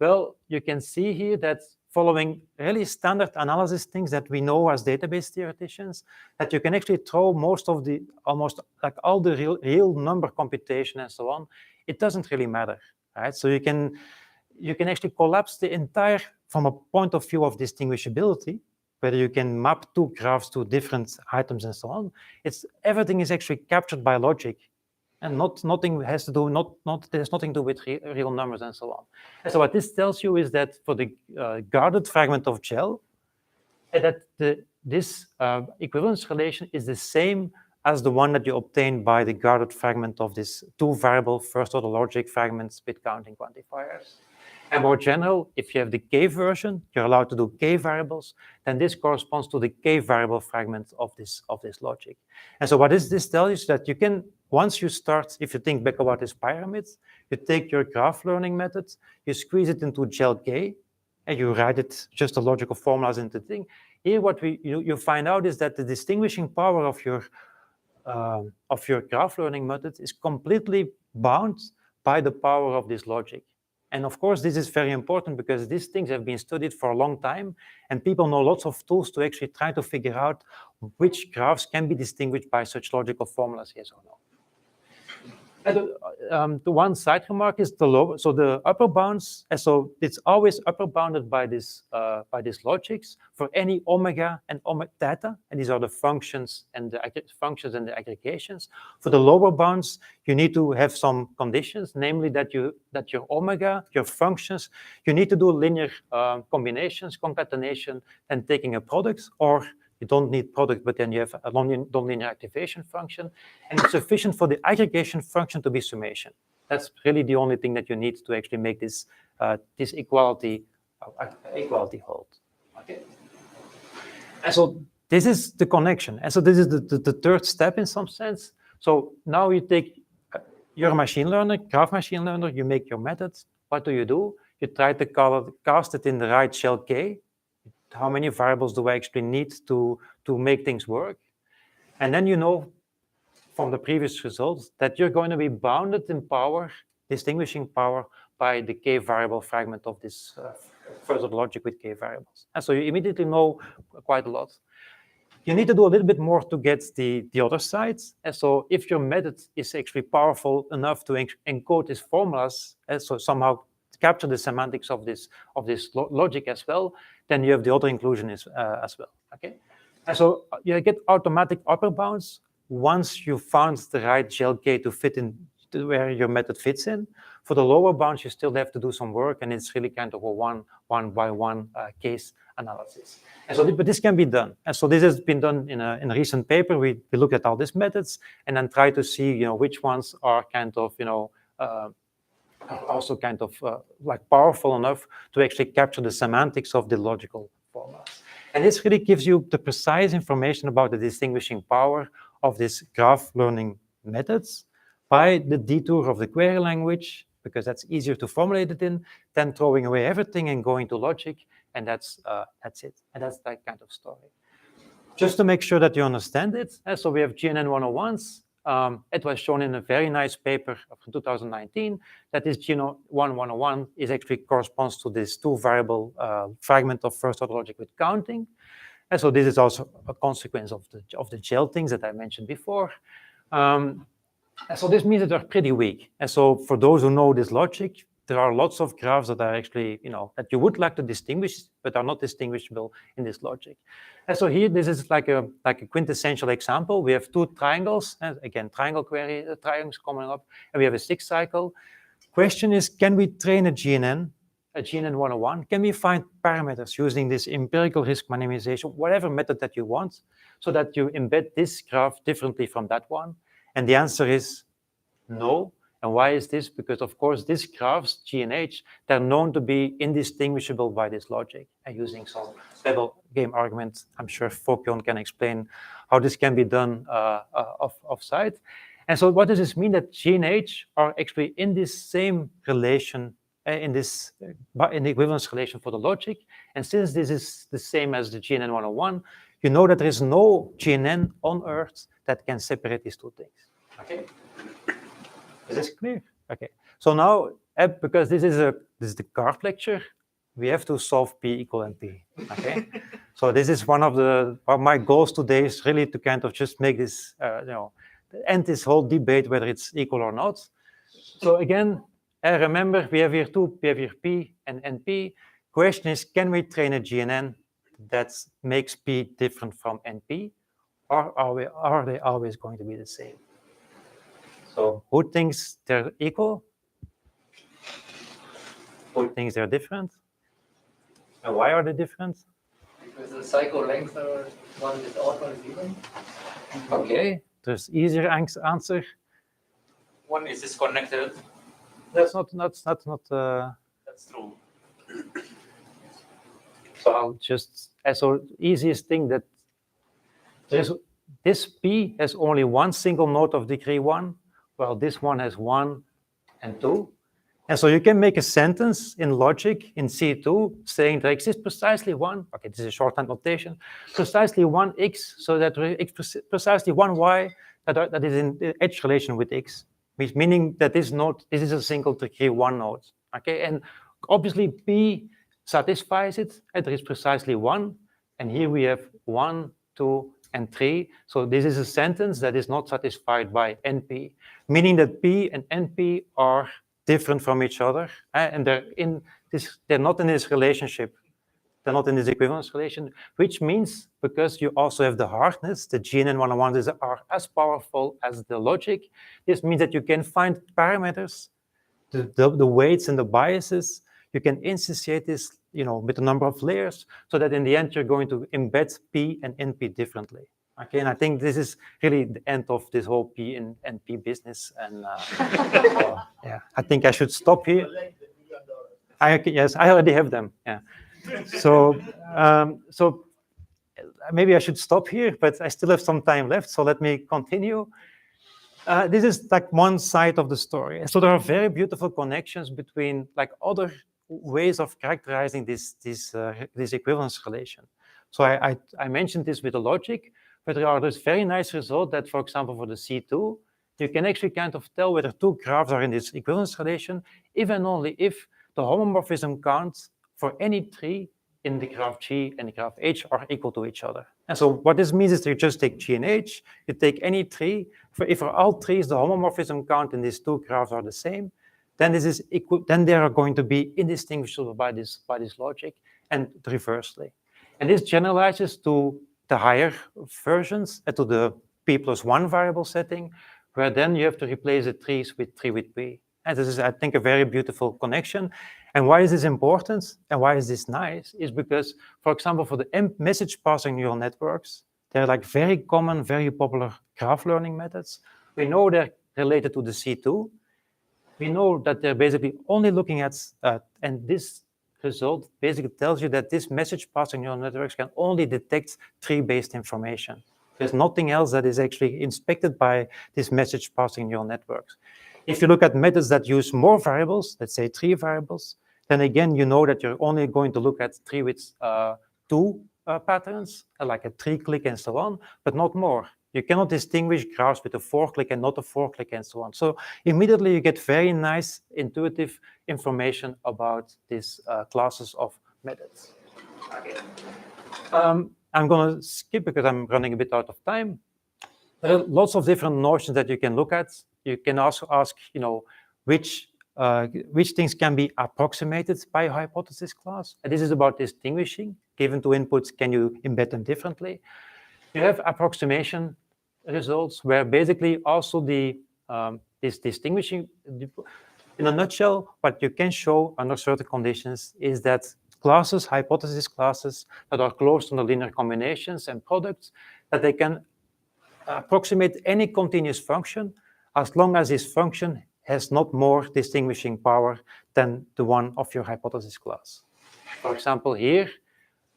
Well, you can see here that following really standard analysis things that we know as database theoreticians, that you can actually throw almost like all the real number computation and so on. It doesn't really matter, right? So you can actually collapse the entire, from a point of view of distinguishability, whether you can map 2 graphs to different items and so on. Everything is actually captured by logic. And nothing has to do, there's nothing to do with real numbers and so on. And so what this tells you is that for the guarded fragment of GEL, that this equivalence relation is the same as the one that you obtain by the guarded fragment of this 2 variable first order logic fragments with counting quantifiers. And more general, if you have the k version, you're allowed to do k variables, then this corresponds to the k variable fragment of this logic. And so what does this tell you is that you can, once you start, if you think back about this pyramid, you take your graph learning method, you squeeze it into GEL k, and you write it just the logical formulas into the thing. Here, what you find out is that the distinguishing power of your graph learning method is completely bound by the power of this logic. And of course, this is very important because these things have been studied for a long time, and people know lots of tools to actually try to figure out which graphs can be distinguished by such logical formulas, yes or no. And the one side remark is the lower, so the upper bounds, and so it's always upper bounded by these logics for any omega and omega theta, and these are the functions and the aggregations. For the lower bounds, you need to have some conditions, namely that your omega, your functions, you need to do linear combinations, concatenation, and taking a product, or you don't need product, but then you have a nonlinear activation function, and it's sufficient for the aggregation function to be summation. That's really the only thing that you need to actually make this equality hold. Okay. And so this is the connection, and so this is the third step in some sense. So now you take your machine learner, graph machine learner, you make your methods. What do? You try to cast it in the right shell K. How many variables do I actually need to make things work? And then you know from the previous results that you're going to be bounded in power, distinguishing power, by the k variable fragment of this further logic with k variables. And so you immediately know quite a lot. You need to do a little bit more to get the other side. And so if your method is actually powerful enough to encode these formulas, and so somehow capture the semantics of this logic as well, then you have the other inclusion as well. Okay, and so you get automatic upper bounds once you found the right GLK to fit in to where your method fits in. For the lower bounds, you still have to do some work, and it's really kind of a one by one case analysis. And so, but this can be done. And so this has been done in a recent paper. We look at all these methods and then try to see, which ones are kind of, also kind of like powerful enough to actually capture the semantics of the logical formulas. And this really gives you the precise information about the distinguishing power of these graph learning methods by the detour of the query language, because that's easier to formulate it in than throwing away everything and going to logic. And that's it. And that's that kind of story. Just to make sure that you understand it, so we have GNN 101s. It was shown in a very nice paper from 2019 that this GNN 101 is actually corresponds to this two-variable fragment of first-order logic with counting. And so this is also a consequence of the gel things that I mentioned before. And so this means that they're pretty weak. And so for those who know this logic, there are lots of graphs that are actually, that you would like to distinguish, but are not distinguishable in this logic. And so here, this is like a quintessential example. We have two triangles, and again, triangle query, triangles coming up, and we have a 6-cycle. Question is, can we train a GNN 101? Can we find parameters using this empirical risk minimization, whatever method that you want, so that you embed this graph differently from that one? And the answer is no. And why is this? Because, of course, these graphs, GNH, they're known to be indistinguishable by this logic. And using some level game arguments, I'm sure Fokyon can explain how this can be done off-site. And so what does this mean? That GNH are actually in this same relation, in the equivalence relation for the logic. And since this is the same as the GNN 101, you know that there is no GNN on Earth that can separate these two things. Okay? Is this clear? Okay. So now, because this is the Karp lecture, we have to solve P equal NP. Okay. So this is one of my goals today is really to kind of just make this, end this whole debate whether it's equal or not. So again, remember we have here P and NP. Question is, can we train a GNN that makes P different from NP, or are they always going to be the same? So who thinks they're equal? Who thinks they're different? And why are they different? Because the cycle lengths are one is odd, one is even. Okay, there's easier answer. One is disconnected. That's not. That's true. So I'll just, so easiest thing that there's this P has only one single node of degree 1. Well, this one has 1 and 2. And so you can make a sentence in logic in C2 saying there exists precisely one, okay, this is shorthand notation, precisely one X, so that precisely one Y that is in the edge relation with X, meaning that this node, this is a single degree 1 node, okay? And obviously P satisfies it, and there is precisely 1, and here we have 1, 2, and 3. So this is a sentence that is not satisfied by NP, meaning that P and NP are different from each other, and they're not in this relationship. They're not in this equivalence relation, which means because you also have the hardness, the GNN 101s are as powerful as the logic. This means that you can find parameters, the weights and the biases. You can instantiate this, with a number of layers, so that in the end you're going to embed P and NP differently. Okay, and I think this is really the end of this whole P and NP business. And so, yeah, I think I should stop here. Yes, I already have them. Yeah. So maybe I should stop here, but I still have some time left. So let me continue. This is like one side of the story. So there are very beautiful connections between like other ways of characterizing this equivalence relation. So I mentioned this with the logic, but there are this very nice result that, for example, for the C2, you can actually kind of tell whether two graphs are in this equivalence relation if and only if the homomorphism counts for any tree in the graph G and the graph H are equal to each other. And so what this means is that you just take G and H, you take any tree, if for all trees the homomorphism count in these two graphs are the same, then this is equal, then they are going to be indistinguishable by this logic, and reversely. And this generalizes to the higher versions, to the p+1 variable setting, where then you have to replace the trees with tree with p. And this is, I think, a very beautiful connection. And why is this important and why is this nice? Is because, for example, for the message passing neural networks, they're like very common, very popular graph learning methods. We know they're related to the C2. We know that they're basically only looking at, and this result basically tells you that this message passing neural networks can only detect tree-based information. There's nothing else that is actually inspected by this message passing neural networks. If you look at methods that use more variables, let's say 3 variables, then again, you know that you're only going to look at tree with 2 patterns, like a 3-click and so on, but not more. You cannot distinguish graphs with a 4-click and not a 4-click and so on. So immediately you get very nice intuitive information about these classes of methods. Okay. I'm going to skip because I'm running a bit out of time. There are lots of different notions that you can look at. You can also ask, which things can be approximated by a hypothesis class. And this is about distinguishing. Given two inputs, can you embed them differently? You have approximation results where basically also this distinguishing, in a nutshell, what you can show under certain conditions is that classes, hypothesis classes that are close to the linear combinations and products, that they can approximate any continuous function as long as this function has not more distinguishing power than the one of your hypothesis class. For example, here,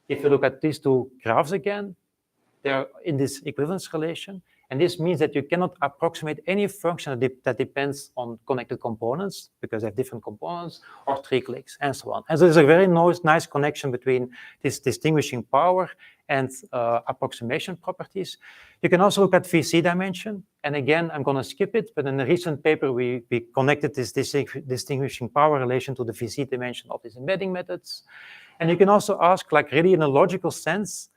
if you look at these two graphs again, they're in this equivalence relation, and this means that you cannot approximate any function that depends on connected components because they have different components, or 3 clicks, and so on. And so there's a very nice connection between this distinguishing power and approximation properties. You can also look at VC dimension, and again, I'm going to skip it, but in a recent paper, we connected this distinguishing power relation to the VC dimension of these embedding methods. And you can also ask, like really in a logical sense,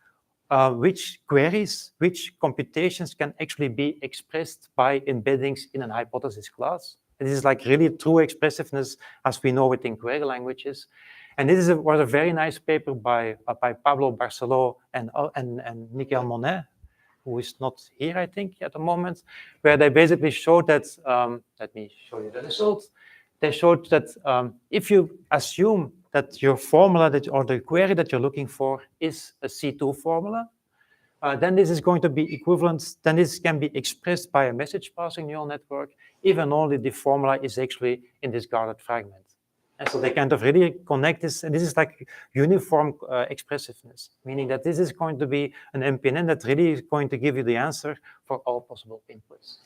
which queries, which computations can actually be expressed by embeddings in an hypothesis class. This is like really true expressiveness as we know it in query languages. And this was a very nice paper by Pablo Barceló and Michael Monet, who is not here, I think, at the moment, where they basically showed that, let me show you the results. They showed that if you assume that your formula or the query that you're looking for is a C2 formula, then this is going to be equivalent, then this can be expressed by a message passing neural network, even only the formula is actually in this guarded fragment. And so they kind of really connect this, and this is like uniform expressiveness, meaning that this is going to be an MPNN that really is going to give you the answer for all possible inputs.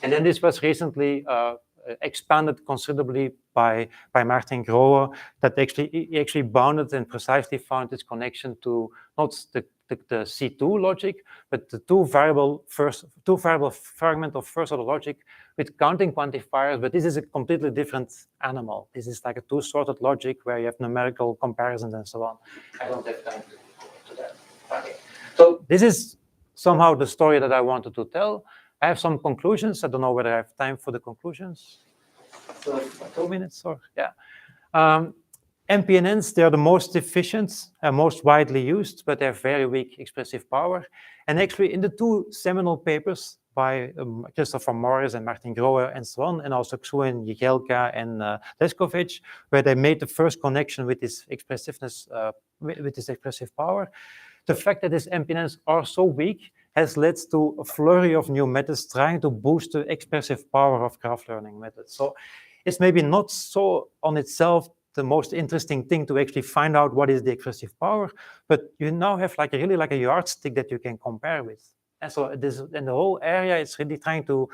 And then this was recently expanded considerably by Martin Grohe, that he actually bounded and precisely found this connection to not the C2 logic, but the two variable fragment of first order logic with counting quantifiers. But this is a completely different animal. This is like a two-sorted logic where you have numerical comparisons and so on. I don't have time to go to that. Okay. So this is somehow the story that I wanted to tell. I have some conclusions. I don't know whether I have time for the conclusions. So 2 minutes or, yeah. MPNNs, they are the most efficient and most widely used, but they have very weak expressive power. And actually in the two seminal papers by Christopher Morris and Martin Grohe and so on, and also Xu and Jigelka and Leskovic, where they made the first connection with this expressiveness, with this expressive power. The fact that these MPNNs are so weak has led to a flurry of new methods trying to boost the expressive power of graph learning methods. So it's maybe not so on itself the most interesting thing to actually find out what is the expressive power, but you now have like really like a yardstick that you can compare with. And so this, and the whole area is really trying to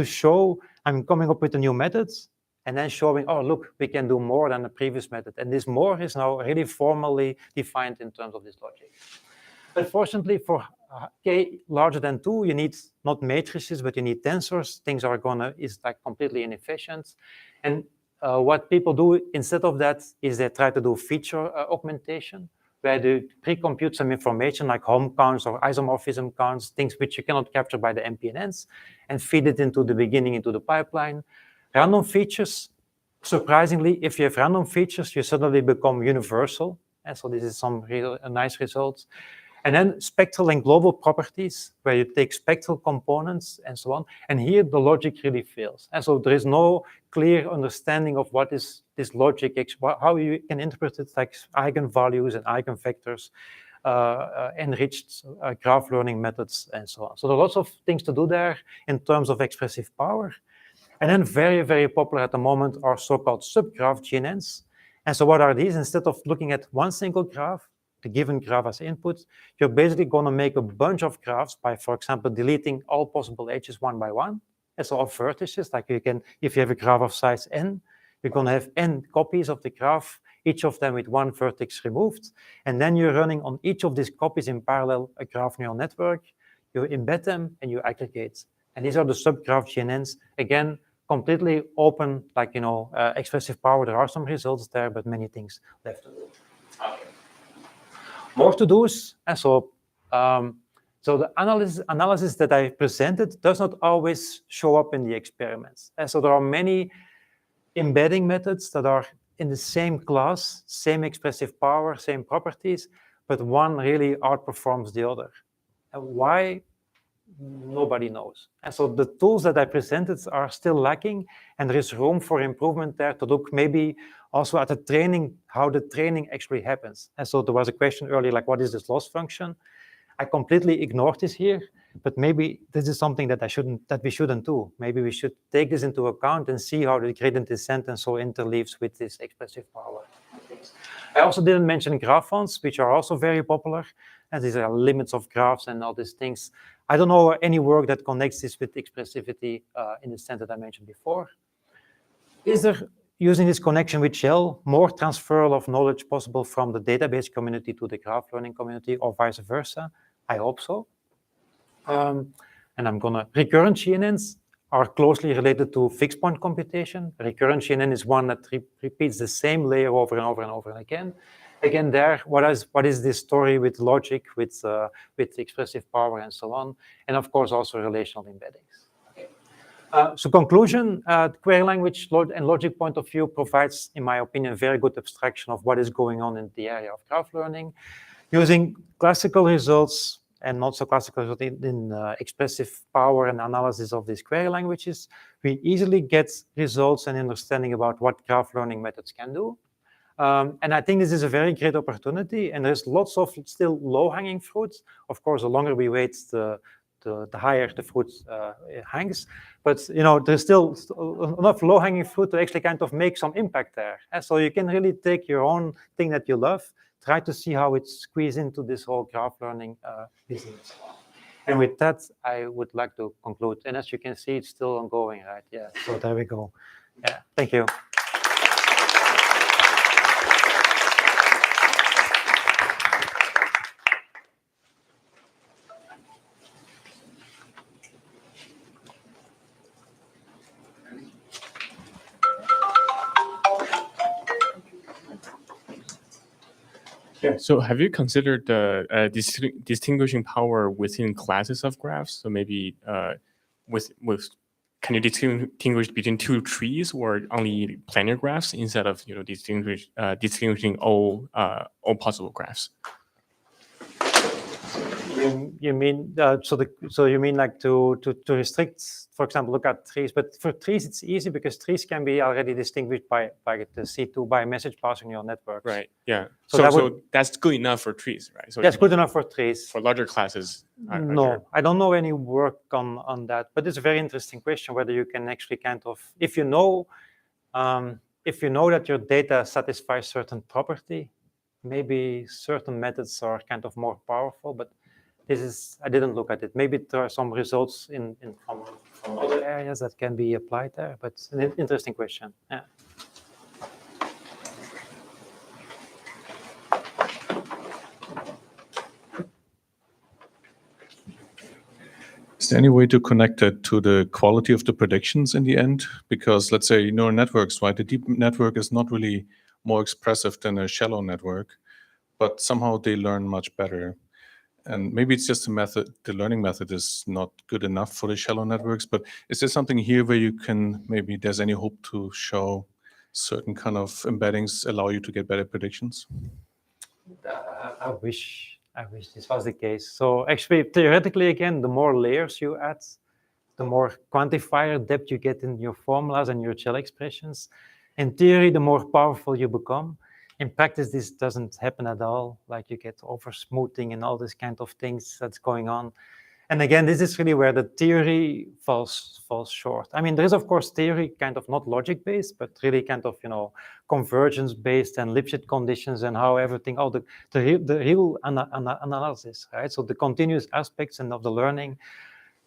show, I'm coming up with the new methods and then showing, oh, look, we can do more than the previous method. And this more is now really formally defined in terms of this logic. Unfortunately, for k larger than 2, you need not matrices, but you need tensors. Things is like completely inefficient. And what people do instead of that is they try to do feature augmentation, where they pre-compute some information like home counts or isomorphism counts, things which you cannot capture by the MPNNs, and feed it into the beginning, into the pipeline. Random features, surprisingly, if you have random features, you suddenly become universal. And so this is some real nice results. And then spectral and global properties, where you take spectral components and so on. And here the logic really fails. And so there is no clear understanding of what is this logic, how you can interpret it like eigenvalues and eigenvectors, enriched graph learning methods, and so on. So there are lots of things to do there in terms of expressive power. And then very, very popular at the moment are so-called subgraph GNNs. And so what are these? Instead of looking at one single graph, the given graph as input, you're basically going to make a bunch of graphs by, for example, deleting all possible edges one by one. And so all vertices, like you can, if you have a graph of size n, you're going to have n copies of the graph, each of them with one vertex removed. And then you're running on each of these copies in parallel a graph neural network. You embed them and you aggregate. And these are the subgraph GNNs. Again, completely open, like, expressive power. There are some results there, but many things left to do. Okay. More to-dos, and so the analysis that I presented does not always show up in the experiments. And so there are many embedding methods that are in the same class, same expressive power, same properties, but one really outperforms the other. And why? Nobody knows. And so the tools that I presented are still lacking, and there is room for improvement there to look maybe also at the training, how the training actually happens. And so there was a question earlier, like, what is this loss function? I completely ignored this here, but maybe this is something that we shouldn't do. Maybe we should take this into account and see how the gradient descent and so interleaves with this expressive power. I also didn't mention graph fonts, which are also very popular, and these are limits of graphs and all these things. I don't know any work that connects this with expressivity in the sense that I mentioned before. Is there, using this connection with Shell, more transfer of knowledge possible from the database community to the graph learning community, or vice versa? I hope so. And recurrent GNNs are closely related to fixed point computation. Recurrent GNN is one that repeats the same layer over and over and over again. Again, there, what is this story with logic, with expressive power, and so on, and of course also relational embeddings. Okay. So conclusion: query language and logic point of view provides, in my opinion, very good abstraction of what is going on in the area of graph learning, using classical results and not so classical results in expressive power and analysis of these query languages. We easily get results and understanding about what graph learning methods can do. And I think this is a very great opportunity, and there's lots of still low-hanging fruits. Of course, the longer we wait, the higher the fruit hangs. But there's still enough low-hanging fruit to actually kind of make some impact there. And so you can really take your own thing that you love, try to see how it squeezes into this whole graph learning business. And with that, I would like to conclude. And as you can see, it's still ongoing, right? Yeah. So there we go. Yeah. Thank you. Yeah. So have you considered distinguishing power within classes of graphs? So maybe can you distinguish between two trees or only planar graphs instead of distinguishing all possible graphs? You mean so you mean like to restrict, for example, look at trees, but for trees it's easy because trees can be already distinguished by the C2 by message passing neural networks. Right. Yeah. So that's good enough for trees, right? So that's good enough for trees. For larger classes. No, I don't know any work on that, but it's a very interesting question whether you can actually kind of, if you know that your data satisfies certain property, maybe certain methods are kind of more powerful, but I didn't look at it. Maybe there are some results from other areas that can be applied there, but it's an interesting question. Yeah. Is there any way to connect that to the quality of the predictions in the end? Because let's say neural networks, right? The deep network is not really more expressive than a shallow network, but somehow they learn much better. And maybe it's just the learning method is not good enough for the shallow networks, but is there something here where you can, maybe there's any hope to show certain kind of embeddings allow you to get better predictions? I wish this was the case. So actually, theoretically, again, the more layers you add, the more quantifier depth you get in your formulas and your shell expressions. In theory, the more powerful you become. In practice, this doesn't happen at all. Like you get over smoothing and all this kind of things that's going on. And again, this is really where the theory falls short. I mean, there is of course theory kind of not logic-based, but really kind of, convergence-based and Lipschitz conditions and how everything, all the real analysis, right? So the continuous aspects and of the learning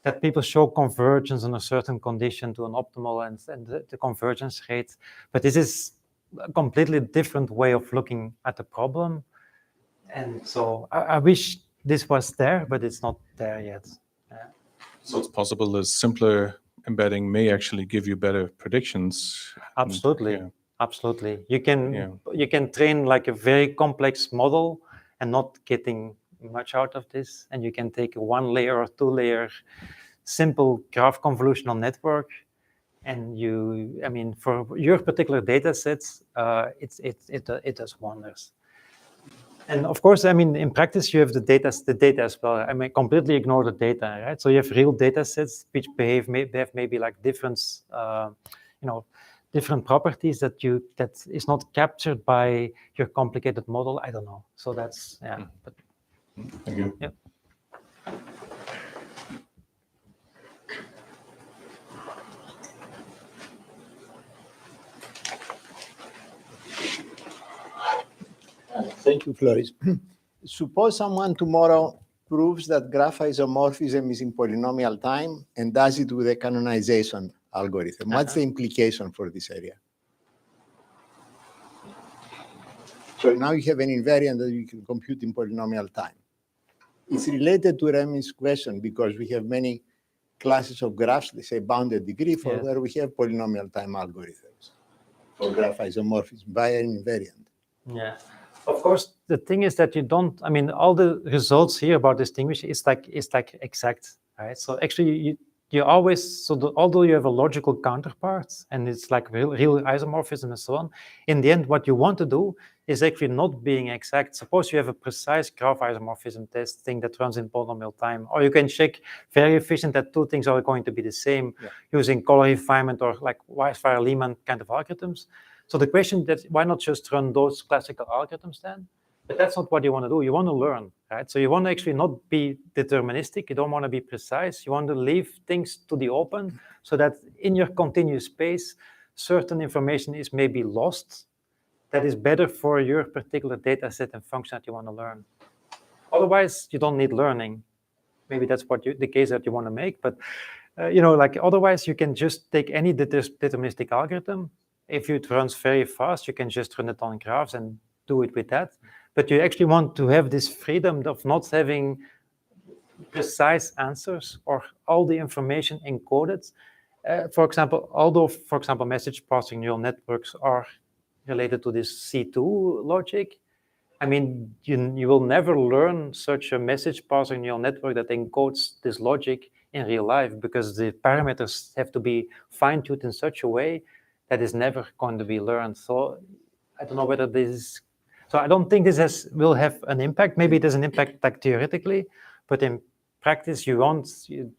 that people show convergence in a certain condition to an optimal and the convergence rate. But this is a completely different way of looking at the problem. And so I wish this was there, but it's not there yet. So it's possible a simpler embedding may actually give you better predictions. Absolutely, absolutely. You can train like a very complex model and not getting much out of this. And you can take a 1 layer or 2 layer simple graph convolutional network, and for your particular data sets, it does wonders. And of course, in practice, you have the data as well. Completely ignore the data, right? So you have real data sets which have maybe like different properties that is not captured by your complicated model. I don't know. So that's But, thank you. Yeah. Thank you, Floris. Suppose someone tomorrow proves that graph isomorphism is in polynomial time and does it with a canonization algorithm. What's the implication for this area? So now you have an invariant that you can compute in polynomial time. It's related to Remy's question because we have many classes of graphs, let's say bounded degree, where we have polynomial time algorithms for graph isomorphism via an invariant. Yeah. Of course, the thing is that you don't, all the results here about distinguish is like exact, right? So actually you always, although you have a logical counterpart and it's like real isomorphism and so on, in the end, what you want to do is actually not being exact. Suppose you have a precise graph isomorphism test thing that runs in polynomial time, or you can check very efficient that 2 things are going to be the same using color refinement or like Weisfeier-Lehmann kind of algorithms. So the question that why not just run those classical algorithms then? But that's not what you want to do. You want to learn, right? So you want to actually not be deterministic. You don't want to be precise. You want to leave things to the open so that in your continuous space, certain information is maybe lost that is better for your particular data set and function that you want to learn. Otherwise, you don't need learning. Maybe that's the case that you want to make. But, otherwise, you can just take any deterministic algorithm. If it runs very fast, you can just run it on graphs and do it with that. But you actually want to have this freedom of not having precise answers or all the information encoded. For example, message passing neural networks are related to this C2 logic. You will never learn such a message passing neural network that encodes this logic in real life because the parameters have to be fine-tuned in such a way that is never going to be learned. So I don't know whether this is, so I don't think this will have an impact. Maybe it has an impact like theoretically, but in practice, you're not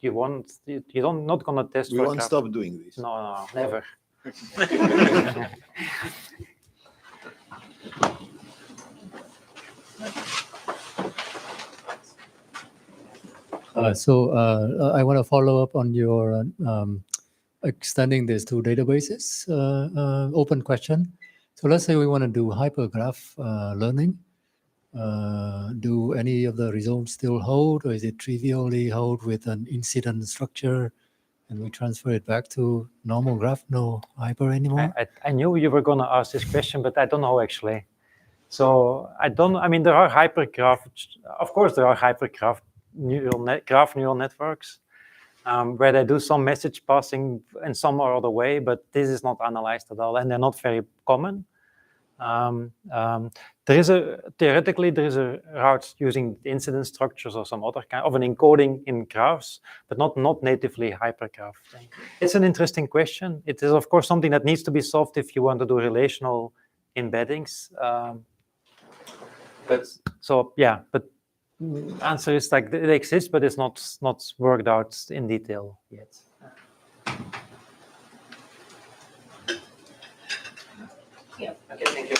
going to test. We won't stop doing this. No, never. I want to follow up on your extending this to databases open question. So let's say we want to do hypergraph learning. Do any of the results still hold, or is it trivially hold with an incident structure and we transfer it back to normal graph, no hyper anymore? I knew you were going to ask this question, but I don't know actually. So I don't, there are hypergraph, of course there are hypergraph neural networks. where they do some message passing in some or other way, but this is not analyzed at all, and they're not very common. Theoretically, there is a route using incidence structures or some other kind of an encoding in graphs, but not natively hypergraph thing. It's an interesting question. It is, of course, something that needs to be solved if you want to do relational embeddings. But answer is like they exist, but it's not worked out in detail yet. Yeah, okay, thank you.